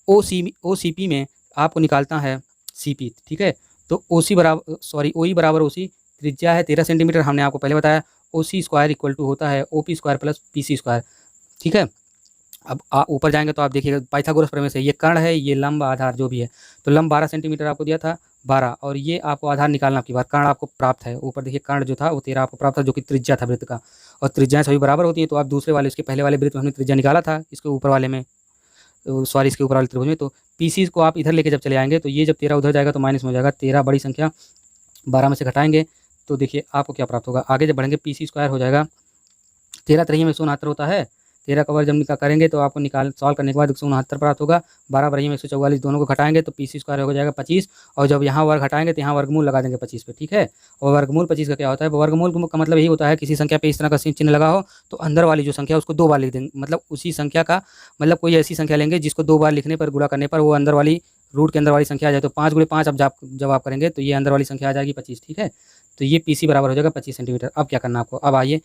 ओ सी पी में आपको निकालना है सी पी, ठीक है। तो ओ सी बराबर, सॉरी ओ ई बराबर ओ सी, त्रिज्या है 13 सेंटीमीटर, हमने आपको पहले बताया। O C square equal to होता है O P square plus P C square, ठीक है। अब ऊपर जाएंगे तो आप देखिएगा पाइथागोरस प्रमेय से, ये कर्ण है, ये लंब आधार जो भी है, तो लंब 12 सेंटीमीटर आपको दिया था 12, और ये आपको आधार निकालना आपकी बार, कर्ण आपको प्राप्त है। ऊपर देखिए कर्ण जो था वो 13 आपको प्राप्त था, जो कि त्रिज्या था वृत्त का, और त्रिज्याएं सभी बराबर होती है। तो आप दूसरे वाले, इसके पहले वाले वृत्त में हमने त्रिज्या निकाला था, इसके ऊपर वाले में, सॉरी इसके ऊपर वाले त्रिभुज में। तो पीसी को आप इधर लेके जब चले आएंगे तो ये जब 13 उधर जाएगा तो माइनस में हो जाएगा, 13 बड़ी संख्या 12 में से घटाएंगे तो देखिए आपको क्या प्राप्त होगा। आगे जब बढ़ेंगे पीसी स्क्वायर हो जाएगा, 13 3 में 169 होता है, 13 का वर्ग जब निकाल करेंगे तो आपको निकाल सॉल्व करने के बाद 169 प्राप्त होगा। 12 बड़ी में 144, दोनों को घटाएंगे तो पीसी स्क्वायर हो जाएगा 25, और जब यहाँ वर्ग घटाएंगे तो यहाँ वर्गमूल लगा देंगे 25 पे, ठीक है। और वर्गमूल 25 का क्या होता है, वर्गमूल का मतलब यही होता है किसी संख्या पे इस तरह का चिन्ह लगा हो तो अंदर वाली जो संख्या उसको 2 बार लिख देंगे, मतलब उसी संख्या का, मतलब कोई ऐसी संख्या लेंगे जिसको 2 बार लिखने पर, गुणा करने पर वो अंदर वाली रूट के अंदर वाली संख्या आ जाए। तो 5 × 5 अब जब आप करेंगे तो ये अंदर वाली संख्या आ जाएगी 25, ठीक है। तो ये पीसी बराबर हो जाएगा 25 सेंटीमीटर। अब क्या करना आपको, अब आइए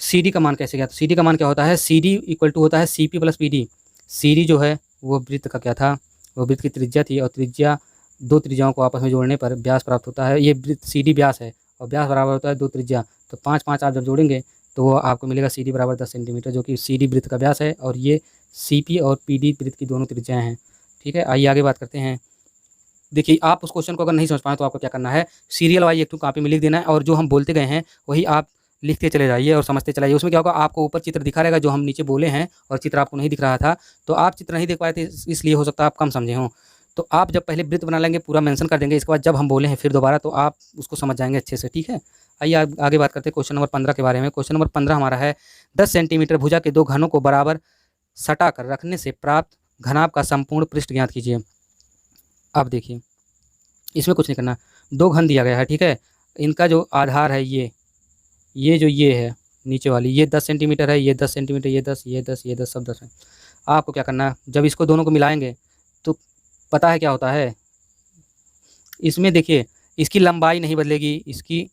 सी डी का मान कैसे गया। तो सी डी का मान क्या होता है, सी डी इक्वल टू होता है C P plus P D. C D जो है वो वृत्त का क्या था, वो वृत्त की त्रिज्या थी, और त्रिज्या, दो त्रिज्याओं को आपस में जोड़ने पर व्यास प्राप्त होता है। ये वृत्त सी डी व्यास है और व्यास बराबर होता है 2 त्रिज्या, तो 5 5 आप जब जोड़ेंगे तो वो आपको मिलेगा सी डी बराबर 10 सेंटीमीटर, जो कि सी डी वृत्त का व्यास है, और ये सी पी और पी डी वृत्त की दोनों त्रिज्याएँ हैं, ठीक है। आइए आगे बात करते हैं। देखिए आप उस क्वेश्चन को अगर नहीं समझ पाए तो आपको क्या करना है, सीरियल वाइज एक टू कॉपी में लिख देना है, और जो हम बोलते गए हैं वही आप लिखते चले जाइए और समझते चलाइए। उसमें क्या होगा, आपको ऊपर चित्र दिखा रहेगा जो हम नीचे बोले हैं, और चित्र आपको नहीं दिख रहा था, तो आप चित्र नहीं देख पाए थे इसलिए हो सकता है आप कम समझे हों। तो आप जब पहले वृत्त बना लेंगे, पूरा मेंशन कर देंगे, इसके बाद जब हम बोले हैं फिर दोबारा तो आप उसको समझ जाएंगे अच्छे से, ठीक है। आइए आगे बात करते हैं क्वेश्चन नंबर 15 के बारे में। क्वेश्चन नंबर 15 हमारा है 10 सेंटीमीटर भुजा के 2 घनों को बराबर सटा कर रखने से प्राप्त घनाभ का संपूर्ण पृष्ठ ज्ञात कीजिए। अब देखिए इसमें कुछ नहीं करना, 2 घन दिया गया है, ठीक है। इनका जो आधार है ये जो ये है नीचे वाली, ये 10 सेंटीमीटर है, ये 10 सेंटीमीटर, ये 10, ये 10, ये 10, सब 10 है। आपको क्या करना है, जब इसको दोनों को मिलाएंगे तो पता है क्या होता है, इसमें देखिए इसकी लंबाई नहीं बदलेगी, इसकी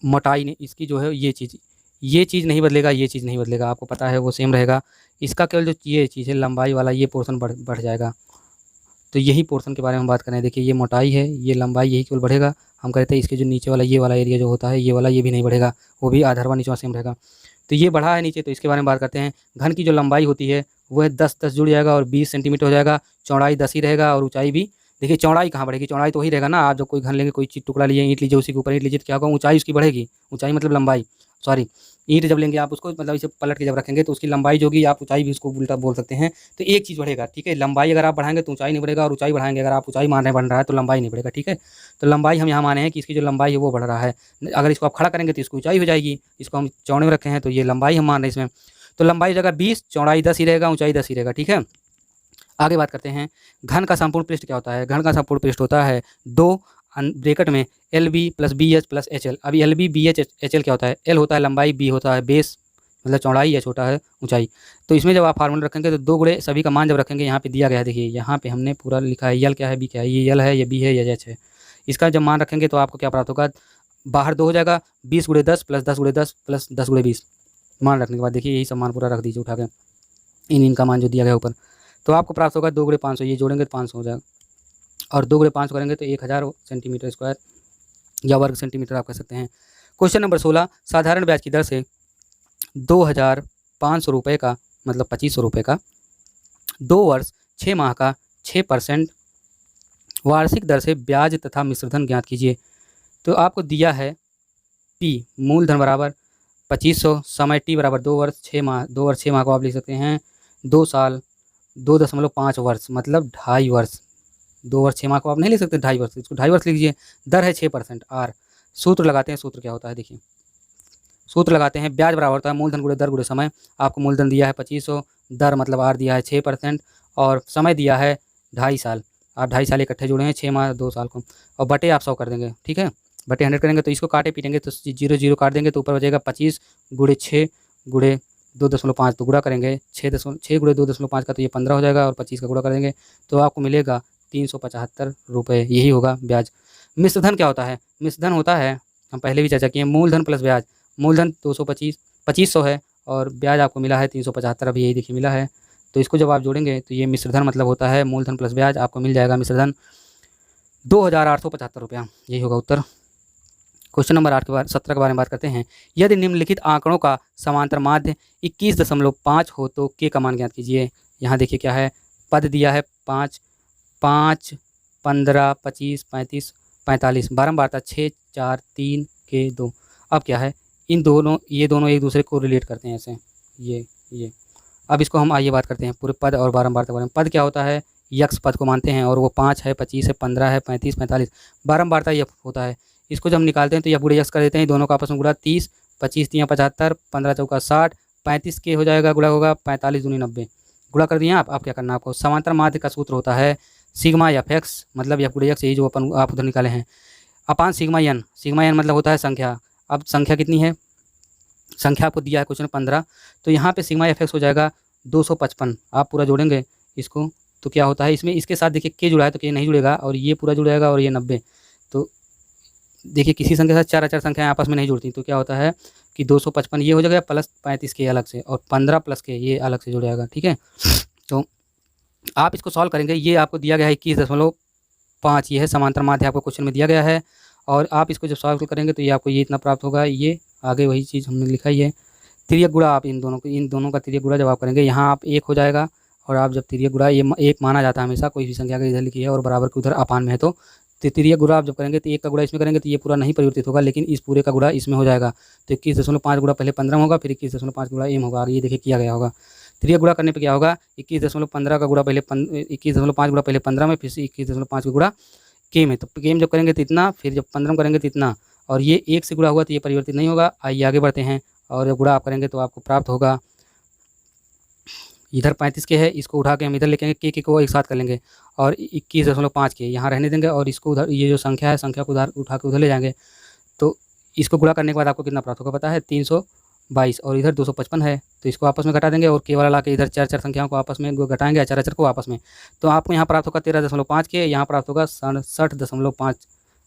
मोटाई नहीं, इसकी जो है ये चीज़ नहीं बदलेगा, ये चीज़ नहीं बदलेगा, आपको पता है वो सेम रहेगा। इसका केवल जो ये चीज़ है लंबाई वाला, ये पोर्शन बढ़ जाएगा। तो यही पोर्शन के बारे में हम बात कर रहे हैं। देखिए ये मोटाई है, ये लंबाई, यही केवल बढ़ेगा। हम कहते हैं इसके जो नीचे वाला ये वाला एरिया जो होता है ये वाला, ये भी नहीं बढ़ेगा, वो भी आधारवा नीचवा सेम रहेगा। तो ये बढ़ा है नीचे, तो इसके बारे में बात करते हैं। घन की जो लंबाई होती है वह 10-10 जुड़ जाएगा और 20 सेंटीमीटर हो जाएगा। चौड़ाई 10 ही रहेगा और ऊंचाई भी, देखिए चौड़ाई कहाँ बढ़ेगी, चौड़ाई तो वही रहेगा ना। आप जब कोई घन लेंगे, कोई चीज टुकड़ा लिए, ईंट लीजिए, उसी के ऊपर ईंट लीजिए, तो क्या होगा, ऊंचाई उसकी बढ़ेगी। ऊंचाई मतलब लंबाई, सॉरी, ईंट जब लेंगे आप उसको, मतलब इसे पलट के जब रखेंगे तो उसकी लंबाई जो होगी, आप ऊंचाई भी उसको उल्टा बोल सकते हैं। तो एक चीज़ बढ़ेगा, ठीक है। लंबाई अगर आप बढ़ाएंगे तो ऊंचाई नहीं बढ़ेगा, और ऊंचाई बढ़ाएंगे अगर आप ऊंचाई मान रहे बन रहा है तो लंबाई नहीं बढ़ेगा, ठीक है। तो लंबाई हम यहाँ माने हैं कि इसकी जो लंबाई है वो बढ़ रहा है। अगर इसको आप खड़ा करेंगे तो इसकी ऊंचाई हो जाएगी, इसको हम चौड़े में रखे हैं तो ये लंबाई हम मान रहे हैं इसमें। तो लंबाई हो जाएगा 20, चौड़ाई 10 ही रहेगा, ऊंचाई 10 ही रहेगा, ठीक है। आगे बात करते हैं, घन का संपूर्ण पृष्ठ क्या होता है। घन का संपूर्ण पृष्ठ होता है 2 ब्रैकेट में l b plus b h plus h l. अभी l b b h h l क्या होता है, एल होता है लंबाई, बी होता है बेस मतलब चौड़ाई, या छोटा है ऊंचाई। तो इसमें जब आप फार्मूला रखेंगे तो 2 गुणे सभी का मान जब रखेंगे, यहाँ पे दिया गया है, देखिए यहाँ पे हमने पूरा लिखा है, यल क्या है, बी क्या है, ये यल है, ये बी है, ये एच है। इसका जब मान रखेंगे तो आपको क्या प्राप्त होगा, बाहर 2 हो जाएगा, 20 गुणे 10 प्लस 10 गुणे 10 प्लस 10 गुणे 20। मान रखने के बाद देखिए यही सब मान पूरा रख दीजिए उठा के, इनका मान जो दिया गया ऊपर। तो आपको प्राप्त होगा 2 गुणे 500, ये जोड़ेंगे तो 500 हो जाएगा, और 2 गुणे 500 करेंगे तो 1000 सेंटीमीटर स्क्वायर या वर्ग सेंटीमीटर आप कह सकते हैं। क्वेश्चन नंबर 16, साधारण ब्याज की दर से 2500 रुपये का, मतलब 2500 रुपये का 2 वर्ष 6 माह का 6% वार्षिक दर से ब्याज तथा मिश्रधन ज्ञात कीजिए। तो आपको दिया है पी मूलधन बराबर 2500, समय टी बराबर 2 वर्ष 6 माह, 2 वर्ष 6 माह को आप लिख सकते हैं 2 साल 2.5 वर्ष, मतलब 2.5 वर्ष। 2 वर्ष 6 माह को आप नहीं लिख सकते 2.5 वर्ष, इसको 2.5 वर्ष लीजिए। दर है 6%। आर सूत्र लगाते हैं, सूत्र क्या होता है देखिए, सूत्र लगाते हैं, ब्याज बराबर होता है मूलधन गुणे दर गुणे समय। आपको मूलधन दिया है 2500, दर मतलब आर दिया है 6%, और समय दिया है 2.5 साल। आप 2.5 साल इकट्ठे जुड़े हैं, 6 माह 2 साल को, और बटे आप 100 कर देंगे, ठीक है। बटे 100 करेंगे तो इसको काटे पीटेंगे तो 0 0 काट देंगे तो ऊपर बचेगा 25 गुणे 6 गुणे 2.5, तो गुणा करेंगे 6 गुणे 2.5 का तो ये 15 हो जाएगा, और 25 का गुणा करेंगे तो आपको मिलेगा 375 रुपये, यही होगा ब्याज। मिश्रधन क्या होता है, मिश्रधन होता है, हम पहले भी चर्चा किए, मूलधन प्लस ब्याज। मूलधन 2500 है और ब्याज आपको मिला है 375, अभी यही देखिए मिला है। तो इसको जब आप जोड़ेंगे तो ये मिश्रधन मतलब होता है मूलधन प्लस ब्याज, आपको मिल जाएगा मिश्रधन 2875 रुपया, यही होगा उत्तर। क्वेश्चन नंबर 17 के बारे में बात करते हैं। यदि निम्नलिखित आंकड़ों का समांतर माध्य 21.5 हो तो के का मान ज्ञात कीजिए। यहाँ देखिए क्या है, पद दिया है 5, 5, 15, 25, 35, 45, बारंबारता 6, 4, 3 के 2। अब क्या है, इन दोनों, ये दोनों एक दूसरे को रिलेट करते हैं ऐसे, ये। अब इसको हम आइए बात करते हैं पूरे पद और बारंबारता के बारे में। पद क्या होता है, यक्स पद को मानते हैं, और वो 5 है, 25 है, 15 है, 35, 45। बारंबारता यह होता है, इसको जब हम निकालते हैं तो यह पूरे यक्स कर देते हैं, दोनों का आपस में गुणा 30, 25 3 75, 15 चौका 60, 35 के हो जाएगा, गुणा होगा 45 दूनी 90, गुणा कर दिए आप क्या करना, आपको समांतर माध्य का सूत्र होता है सिग्मा एफ एक्स, मतलब यह पूरे यक्स, यही जो अपन आप उधर निकाले हैं, upon sigma N. Sigma N मतलब होता है संख्या। अब संख्या कितनी है, संख्या आपको दिया है क्वेश्चन 15, तो यहाँ पे सिग्मा एफ एक्स हो जाएगा 255। आप पूरा जोड़ेंगे इसको तो क्या होता है, इसमें इसके साथ देखिए के जुड़ा है तो के नहीं जुड़ेगा, और ये पूरा जुड़ जाएगा, और ये 90। तो देखिए किसी संख्या के साथ 4 अचर संख्याएं आपस में नहीं जुड़ती, तो क्या होता है कि 255 ये हो जाएगा, प्लस 35 के अलग से, और 15 प्लस के ये अलग से जुड़ जाएगा, ठीक है। तो आप इसको सॉल्व करेंगे, ये आपको दिया गया है 21.5, ये है समांतर माध्य आपको क्वेश्चन में दिया गया है, और आप इसको जब सॉल्व करेंगे तो ये आपको ये इतना प्राप्त होगा। ये आगे वही चीज़ हमने लिखा ही है, तिर्यक गुणा आप इन दोनों का तिर्यक गुणा जब आप करेंगे, यहाँ आप 1 हो जाएगा, और आप जब तिर्यक गुणा, ये 1 माना जाता है हमेशा, कोई भी संख्या का इधर लिखी है और बराबर के उधर अपान में है, तो तिर्यक गुणा आप जब करेंगे तो 1 का गुणा इसमें करेंगे तो ये पूरा नहीं परिवर्तित होगा, लेकिन इस पूरे का गुणा इसमें हो जाएगा। तो 21.5 गुणा पहले 15 होगा, फिर 21.5 गुणा एम होगा, ये देखिए किया गया होगा। तिर्यक गुणा करने पे क्या होगा, 21.15 का गुणा पहले 21.5 गुणा पहले 15 में, फिर से 21.5 का गुणा के में, तो के में जब करेंगे तो इतना, फिर जब 15 में करेंगे तो इतना, और ये 1 से गुणा हुआ तो ये परिवर्तित नहीं होगा। आइए आगे बढ़ते हैं, और जब गुणा आप करेंगे तो आपको प्राप्त होगा, इधर 35 के है, इसको उठा के हम इधर लिखेंगे, के को एक साथ कर लेंगे, और 21.5 के यहाँ रहने देंगे, और इसको उधर, ये जो संख्या है संख्या को उधर उठा के उधर ले जाएंगे। तो इसको गुणा करने के बाद आपको कितना प्राप्त होगा पता है, 322, और इधर 255 है, तो इसको आपस में घटा देंगे, और के वाला ला के इधर 4 संख्याओं को आपस में घटाएंगे, अचर को आपस में, तो आपको यहाँ प्राप्त होगा 13.5 के, यहाँ प्राप्त होगा 67.5,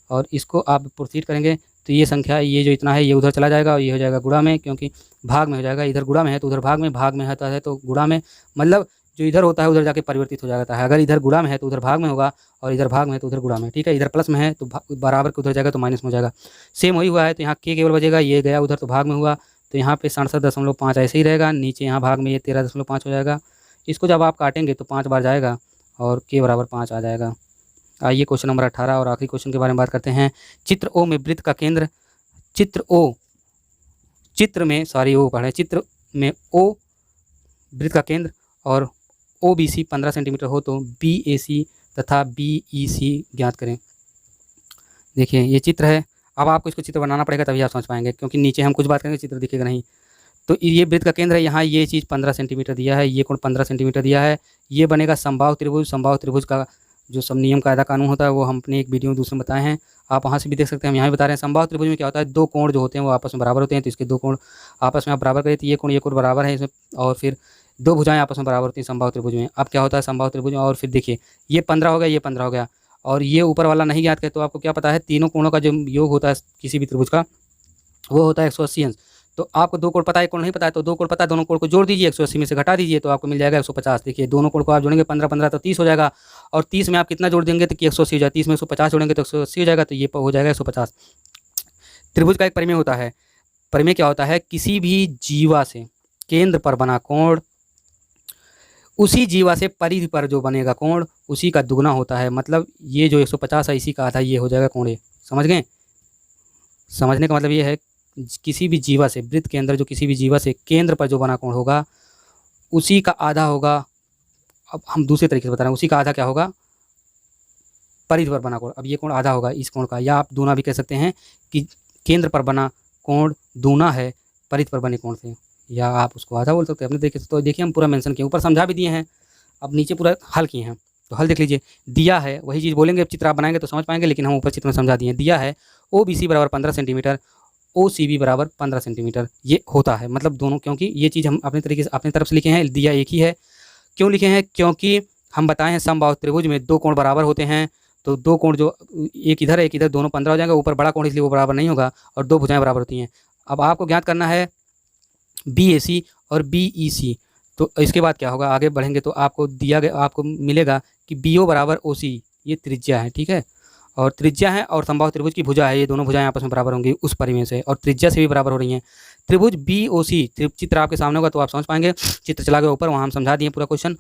और इसको आप प्रोसीड करेंगे तो ये संख्या, ये जो इतना है ये उधर चला जाएगा, और ये हो जाएगा गुणा में, क्योंकि भाग में हो जाएगा, इधर गुणा में है तो उधर भाग में है तो गुणा में, मतलब जो इधर होता है उधर जाके परिवर्तित हो जाता है। अगर इधर गुणा में है तो उधर भाग में होगा, और इधर भाग में है तो उधर गुणा में, ठीक है। इधर प्लस में है तो बराबर के उधर जाएगा तो माइनस में हो जाएगा। सेम वही हुआ है, तो यहाँ के केवल बचेगा, ये गया उधर तो भाग में हुआ, तो यहाँ पे 67.5 ऐसे ही रहेगा, नीचे यहाँ भाग में ये 13.5 हो जाएगा। इसको जब आप काटेंगे तो 5 बार जाएगा और के बराबर 5 आ जाएगा। आइए क्वेश्चन नंबर 18 और आखिरी क्वेश्चन के बारे में बात करते हैं। चित्र ओ में वृत्त का केंद्र, चित्र में ओ वृत्त का केंद्र और ओ बी सी 15 सेंटीमीटर हो तो बी ए सी तथा बी ई सी ज्ञात करें। देखिए ये चित्र है, अब आपको इसको चित्र बनाना पड़ेगा तभी आप समझ पाएंगे, क्योंकि नीचे हम कुछ बात करेंगे चित्र दिखेगा नहीं। तो ये वृत्त का केंद्र है, यहाँ ये चीज़ 15 सेंटीमीटर दिया है, ये कोण 15 सेंटीमीटर दिया है, ये बनेगा समबाहु त्रिभुज। समबाहु त्रिभुज का जो सब नियम कायदा कानून होता है वो हम अपने एक वीडियो में दूसरे में बताए हैं, आप वहाँ से भी देख सकते हैं। हम यहाँ भी बता रहे हैं समबाहु त्रिभुज में क्या होता है, दो कोण जो होते हैं वो आपस में बराबर होते हैं, तो इसके दो कोण आपस में आप बराबर करें तो ये कोण बराबर है इसमें, और फिर दो भुजाएं आपस में बराबर होती हैं समबाहु त्रिभुज में। अब क्या होता है समबाहु त्रिभुज में, और फिर देखिए ये 15 हो गया, ये 15 हो गया, और ये ऊपर वाला नहीं ज्ञात करे तो आपको क्या पता है, तीनों कोणों का जो योग होता है किसी भी त्रिभुज का वो होता है 180 अंश। तो आपको दो कोण पता है, एक कोण नहीं पता है, तो दो कोण पता है, दोनों कोण को जोड़ दीजिए, 180 में से घटा दीजिए तो आपको मिल जाएगा 150। देखिए दोनों कोण को आप जोड़ेंगे 15 तो 30 हो जाएगा, और 30 में आप कितना जोड़ देंगे तो कि 180 हो जाएगा, 30 में 150 जोड़ेंगे तो 180 हो जाएगा, तो ये हो जाएगा 150। त्रिभुज का एक परिमेय होता है, परिमेय क्या होता है, किसी भी जीवा से केंद्र पर बना कोण उसी जीवा से परिधि पर जो बनेगा कोण उसी का दुगना होता है। मतलब ये जो 150 है इसी का आधा ये हो जाएगा कोण। समझ गए? समझने का मतलब ये है किसी भी जीवा से, वृत्त के अंदर जो किसी भी जीवा से केंद्र पर जो बना कोण होगा उसी का आधा होगा, अब हम दूसरे तरीके से बता रहे हैं, उसी का आधा क्या होगा, परिधि पर बना कोण। अब ये कोण आधा होगा इस कोण का, या आप दूना भी कह सकते हैं कि केंद्र पर बना कोण दूना है परिधि पर बने कोण से, या आप उसको आधा बोल सकते हैं अपने तरीके से। तो देखिए हम पूरा मेंशन किए, ऊपर समझा भी दिए हैं, अब नीचे पूरा हल किए हैं। तो हल देख लीजिए, दिया है वही चीज़ बोलेंगे, अब चित्र आप बनाएंगे तो समझ पाएंगे, लेकिन हम ऊपर चित्र में समझा दिए। दिया है ओ बी सी बराबर 15 सेंटीमीटर, ओ सी बी बराबर 15 सेंटीमीटर, ये होता है। मतलब दोनों, क्योंकि ये चीज़ हम अपने तरीके से अपनी तरफ से लिखे हैं, दिया एक ही है। क्यों लिखे हैं? क्योंकि हम बताए हैं समबाहु त्रिभुज में दो कोण बराबर होते हैं, तो दो कोण जो एक इधर एक इधर दोनों 15 हो जाएंगे, ऊपर बड़ा कोण इसलिए वो बराबर नहीं होगा, और दो भुजाएं बराबर होती हैं। अब आपको ज्ञात करना है बी ए सी और बी ई सी। तो इसके बाद क्या होगा, आगे बढ़ेंगे तो आपको दिया गया, आपको मिलेगा कि बी ओ बराबर ओ सी, ये त्रिज्या है, ठीक है, और त्रिज्या है और समबाहु त्रिभुज की भुजा है, ये दोनों भुजाएं आपस में बराबर होंगी उस परिमेय से, और त्रिज्या से भी बराबर हो रही हैं। त्रिभुज बी ओ सी, चित्र आपके सामने होगा तो आप समझ पाएंगे, चित्र चला गया ऊपर, वहाँ हम समझा दिए पूरा क्वेश्चन।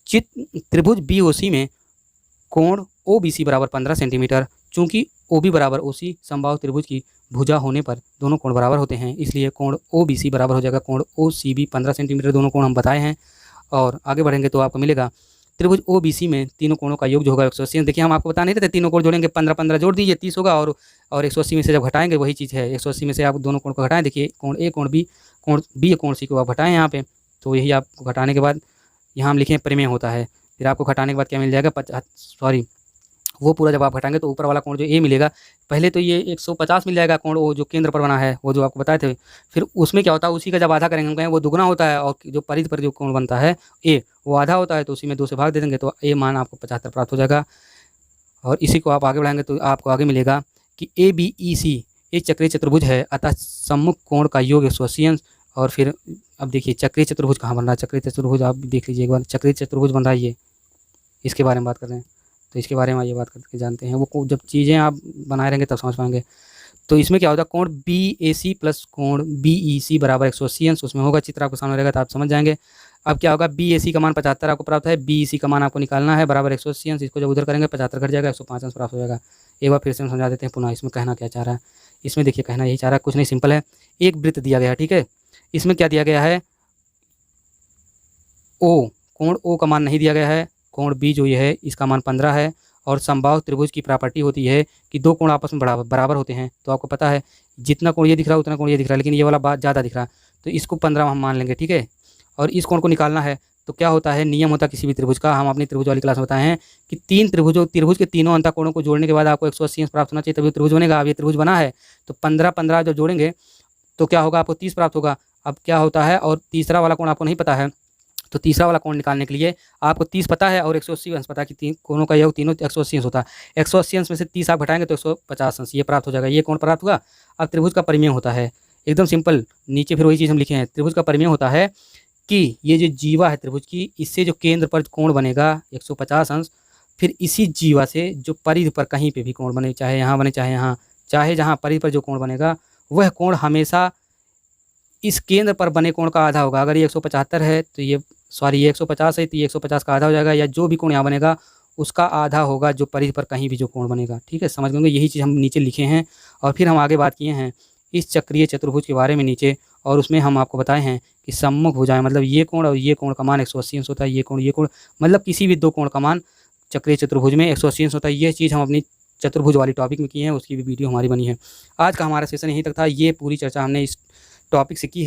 त्रिभुज बी ओ सी में कोण ओ बी सी बराबर 15 सेंटीमीटर, चूँकि ओ बी बराबर ओ सी समबाहु त्रिभुज की भुजा होने पर दोनों कोण बराबर होते हैं, इसलिए कोण ओ बी सी बराबर हो जाएगा कोण ओ सी बी 15 सेंटीमीटर, दोनों कोण हम बताए हैं। और आगे बढ़ेंगे तो आपको मिलेगा त्रिभुज ओ बी सी में तीनों कोणों का योग जो होगा 180। देखिए हम आपको बता नहीं रहे थे, तीनों कोण जोड़ेंगे 15 जोड़ दीजिए 30 होगा, और 180 में से जब घटाएंगे वही चीज़ है, 180 में से आप दोनों कोण को घटाएं, देखिए कोण ए कोण बी कोण सी को आप घटाएं यहाँ पे, तो यही आपको घटाने के बाद यहाँ हम लिखें परिमेय होता है। फिर आपको घटाने के बाद क्या मिल जाएगा, वो पूरा जब आप घटाएंगे तो ऊपर वाला कोण जो ए मिलेगा, पहले तो ये 150 मिल जाएगा कोण वो जो केंद्र पर बना है, वो जो आपको बताए थे। फिर उसमें क्या होता है, उसी का जब आधा करेंगे हम कहें वो दुगना होता है, और जो परिधि पर जो कोण बनता है ए वो आधा होता है, तो उसी में 2 से भाग दे देंगे तो ए मान आपको 75 प्राप्त हो जाएगा। और इसी को आप आगे बढ़ाएंगे तो आपको आगे मिलेगा कि ए बी ई सी एक चक्रीय चतुर्भुज है, अतः सम्मुख कोण का योग 180 अंश। और फिर अब देखिए चक्रीय चतुर्भुज कहाँ बन रहा है, चक्रीय चतुर्भुज आप देख लीजिए एक बार, चक्रीय चतुर्भुज बन रहा है ये, इसके बारे में बात कर रहे हैं, तो इसके बारे में आइए बात करके जानते हैं। वो जब चीज़ें आप बनाए रहेंगे तब समझ पाएंगे। तो इसमें क्या होता है, कोण बी ए सी प्लस कोण बी ई सी बराबर 180 अंश, उसमें होगा, चित्र आपके सामने रहेगा तो आप समझ जाएंगे। अब क्या होगा, बी ए सी का मान 75 आपको प्राप्त है, बी ई सी का मान आपको निकालना है बराबर 180 अंश, इसको जब उधर करेंगे 75 घट जाएगा, 105 अंश प्राप्त हो जाएगा। एक बार फिर से हम समझा देते हैं पुनः, इसमें कहना क्या चाह रहा है। इसमें देखिए कहना यही चाह रहा है, कुछ नहीं, सिंपल है। एक वृत्त दिया गया है, ठीक है, इसमें क्या दिया गया है, ओ, कोण ओ का मान नहीं दिया गया है, कोण बी जो ये है इसका मान 15 है, और समबाहु त्रिभुज की प्रॉपर्टी होती है कि दो कोण आपस में बराबर होते हैं। तो आपको पता है जितना कोण ये दिख रहा है उतना कोण ये दिख रहा है, लेकिन ये वाला बात ज़्यादा दिख रहा है, तो इसको 15 हम मान लेंगे, ठीक है। और इस कोण को निकालना है, तो क्या होता है, नियम होता है किसी भी त्रिभुज का, हम अपनी त्रिभुज वाली क्लास में बताए हैं कि तीन त्रिभुज के तीनों अंतः कोणों को जोड़ने के बाद आपको 180 अंश प्राप्त होना चाहिए, तभी त्रिभुज बनेगा। अब ये त्रिभुज बना है तो 15 जब जोड़ेंगे तो क्या होगा, आपको 30 प्राप्त होगा। अब क्या होता है, और तीसरा वाला कोण आपको नहीं पता है, तो तीसरा वाला कोण निकालने के लिए आपको 30 पता है और 180 अंश पता है कि तीन कोणों का योग तीनों 180 अंश होता है। 180 अंश में से 30 आप घटाएंगे तो 150 अंश ये प्राप्त हो जाएगा, ये कोण प्राप्त हुआ। अब त्रिभुज का परिमेय होता है, एकदम सिंपल, नीचे फिर वही चीज़ हम लिखे हैं, त्रिभुज का परिमेय होता है कि ये जो जीवा है त्रिभुज की, इससे जो केंद्र पर कोण बनेगा 150 अंश, फिर इसी जीवा से जो परिधि पर कहीं पे भी कोण बने, चाहे यहाँ बने चाहे यहाँ, चाहे जहाँ परिधि पर जो कोण बनेगा वह कोण हमेशा इस केंद्र पर बने कोण का आधा होगा। अगर ये 175 है तो ये ये 150 है तो ये 150 का आधा हो जाएगा, या जो भी कोण यहाँ बनेगा उसका आधा होगा जो परिधि पर कहीं भी जो कोण बनेगा। ठीक है, समझ गए? यही चीज़ हम नीचे लिखे हैं और फिर हम आगे बात किए हैं इस चक्रीय चतुर्भुज के बारे में नीचे, और उसमें हम आपको बताए हैं कि सम्मुख भुजाएं मतलब ये कोण और ये कोण का मान 180 अंश होता है, ये कोण मतलब किसी भी दो कोण का मान चक्रीय चतुर्भुज में 180 अंश होता है। ये चीज़ हम अपनी चतुर्भुज वाली टॉपिक में किए हैं, उसकी भी वीडियो हमारी बनी है। आज का हमारा सेशन यहीं तक था। ये पूरी चर्चा हमने इस टॉपिक से की।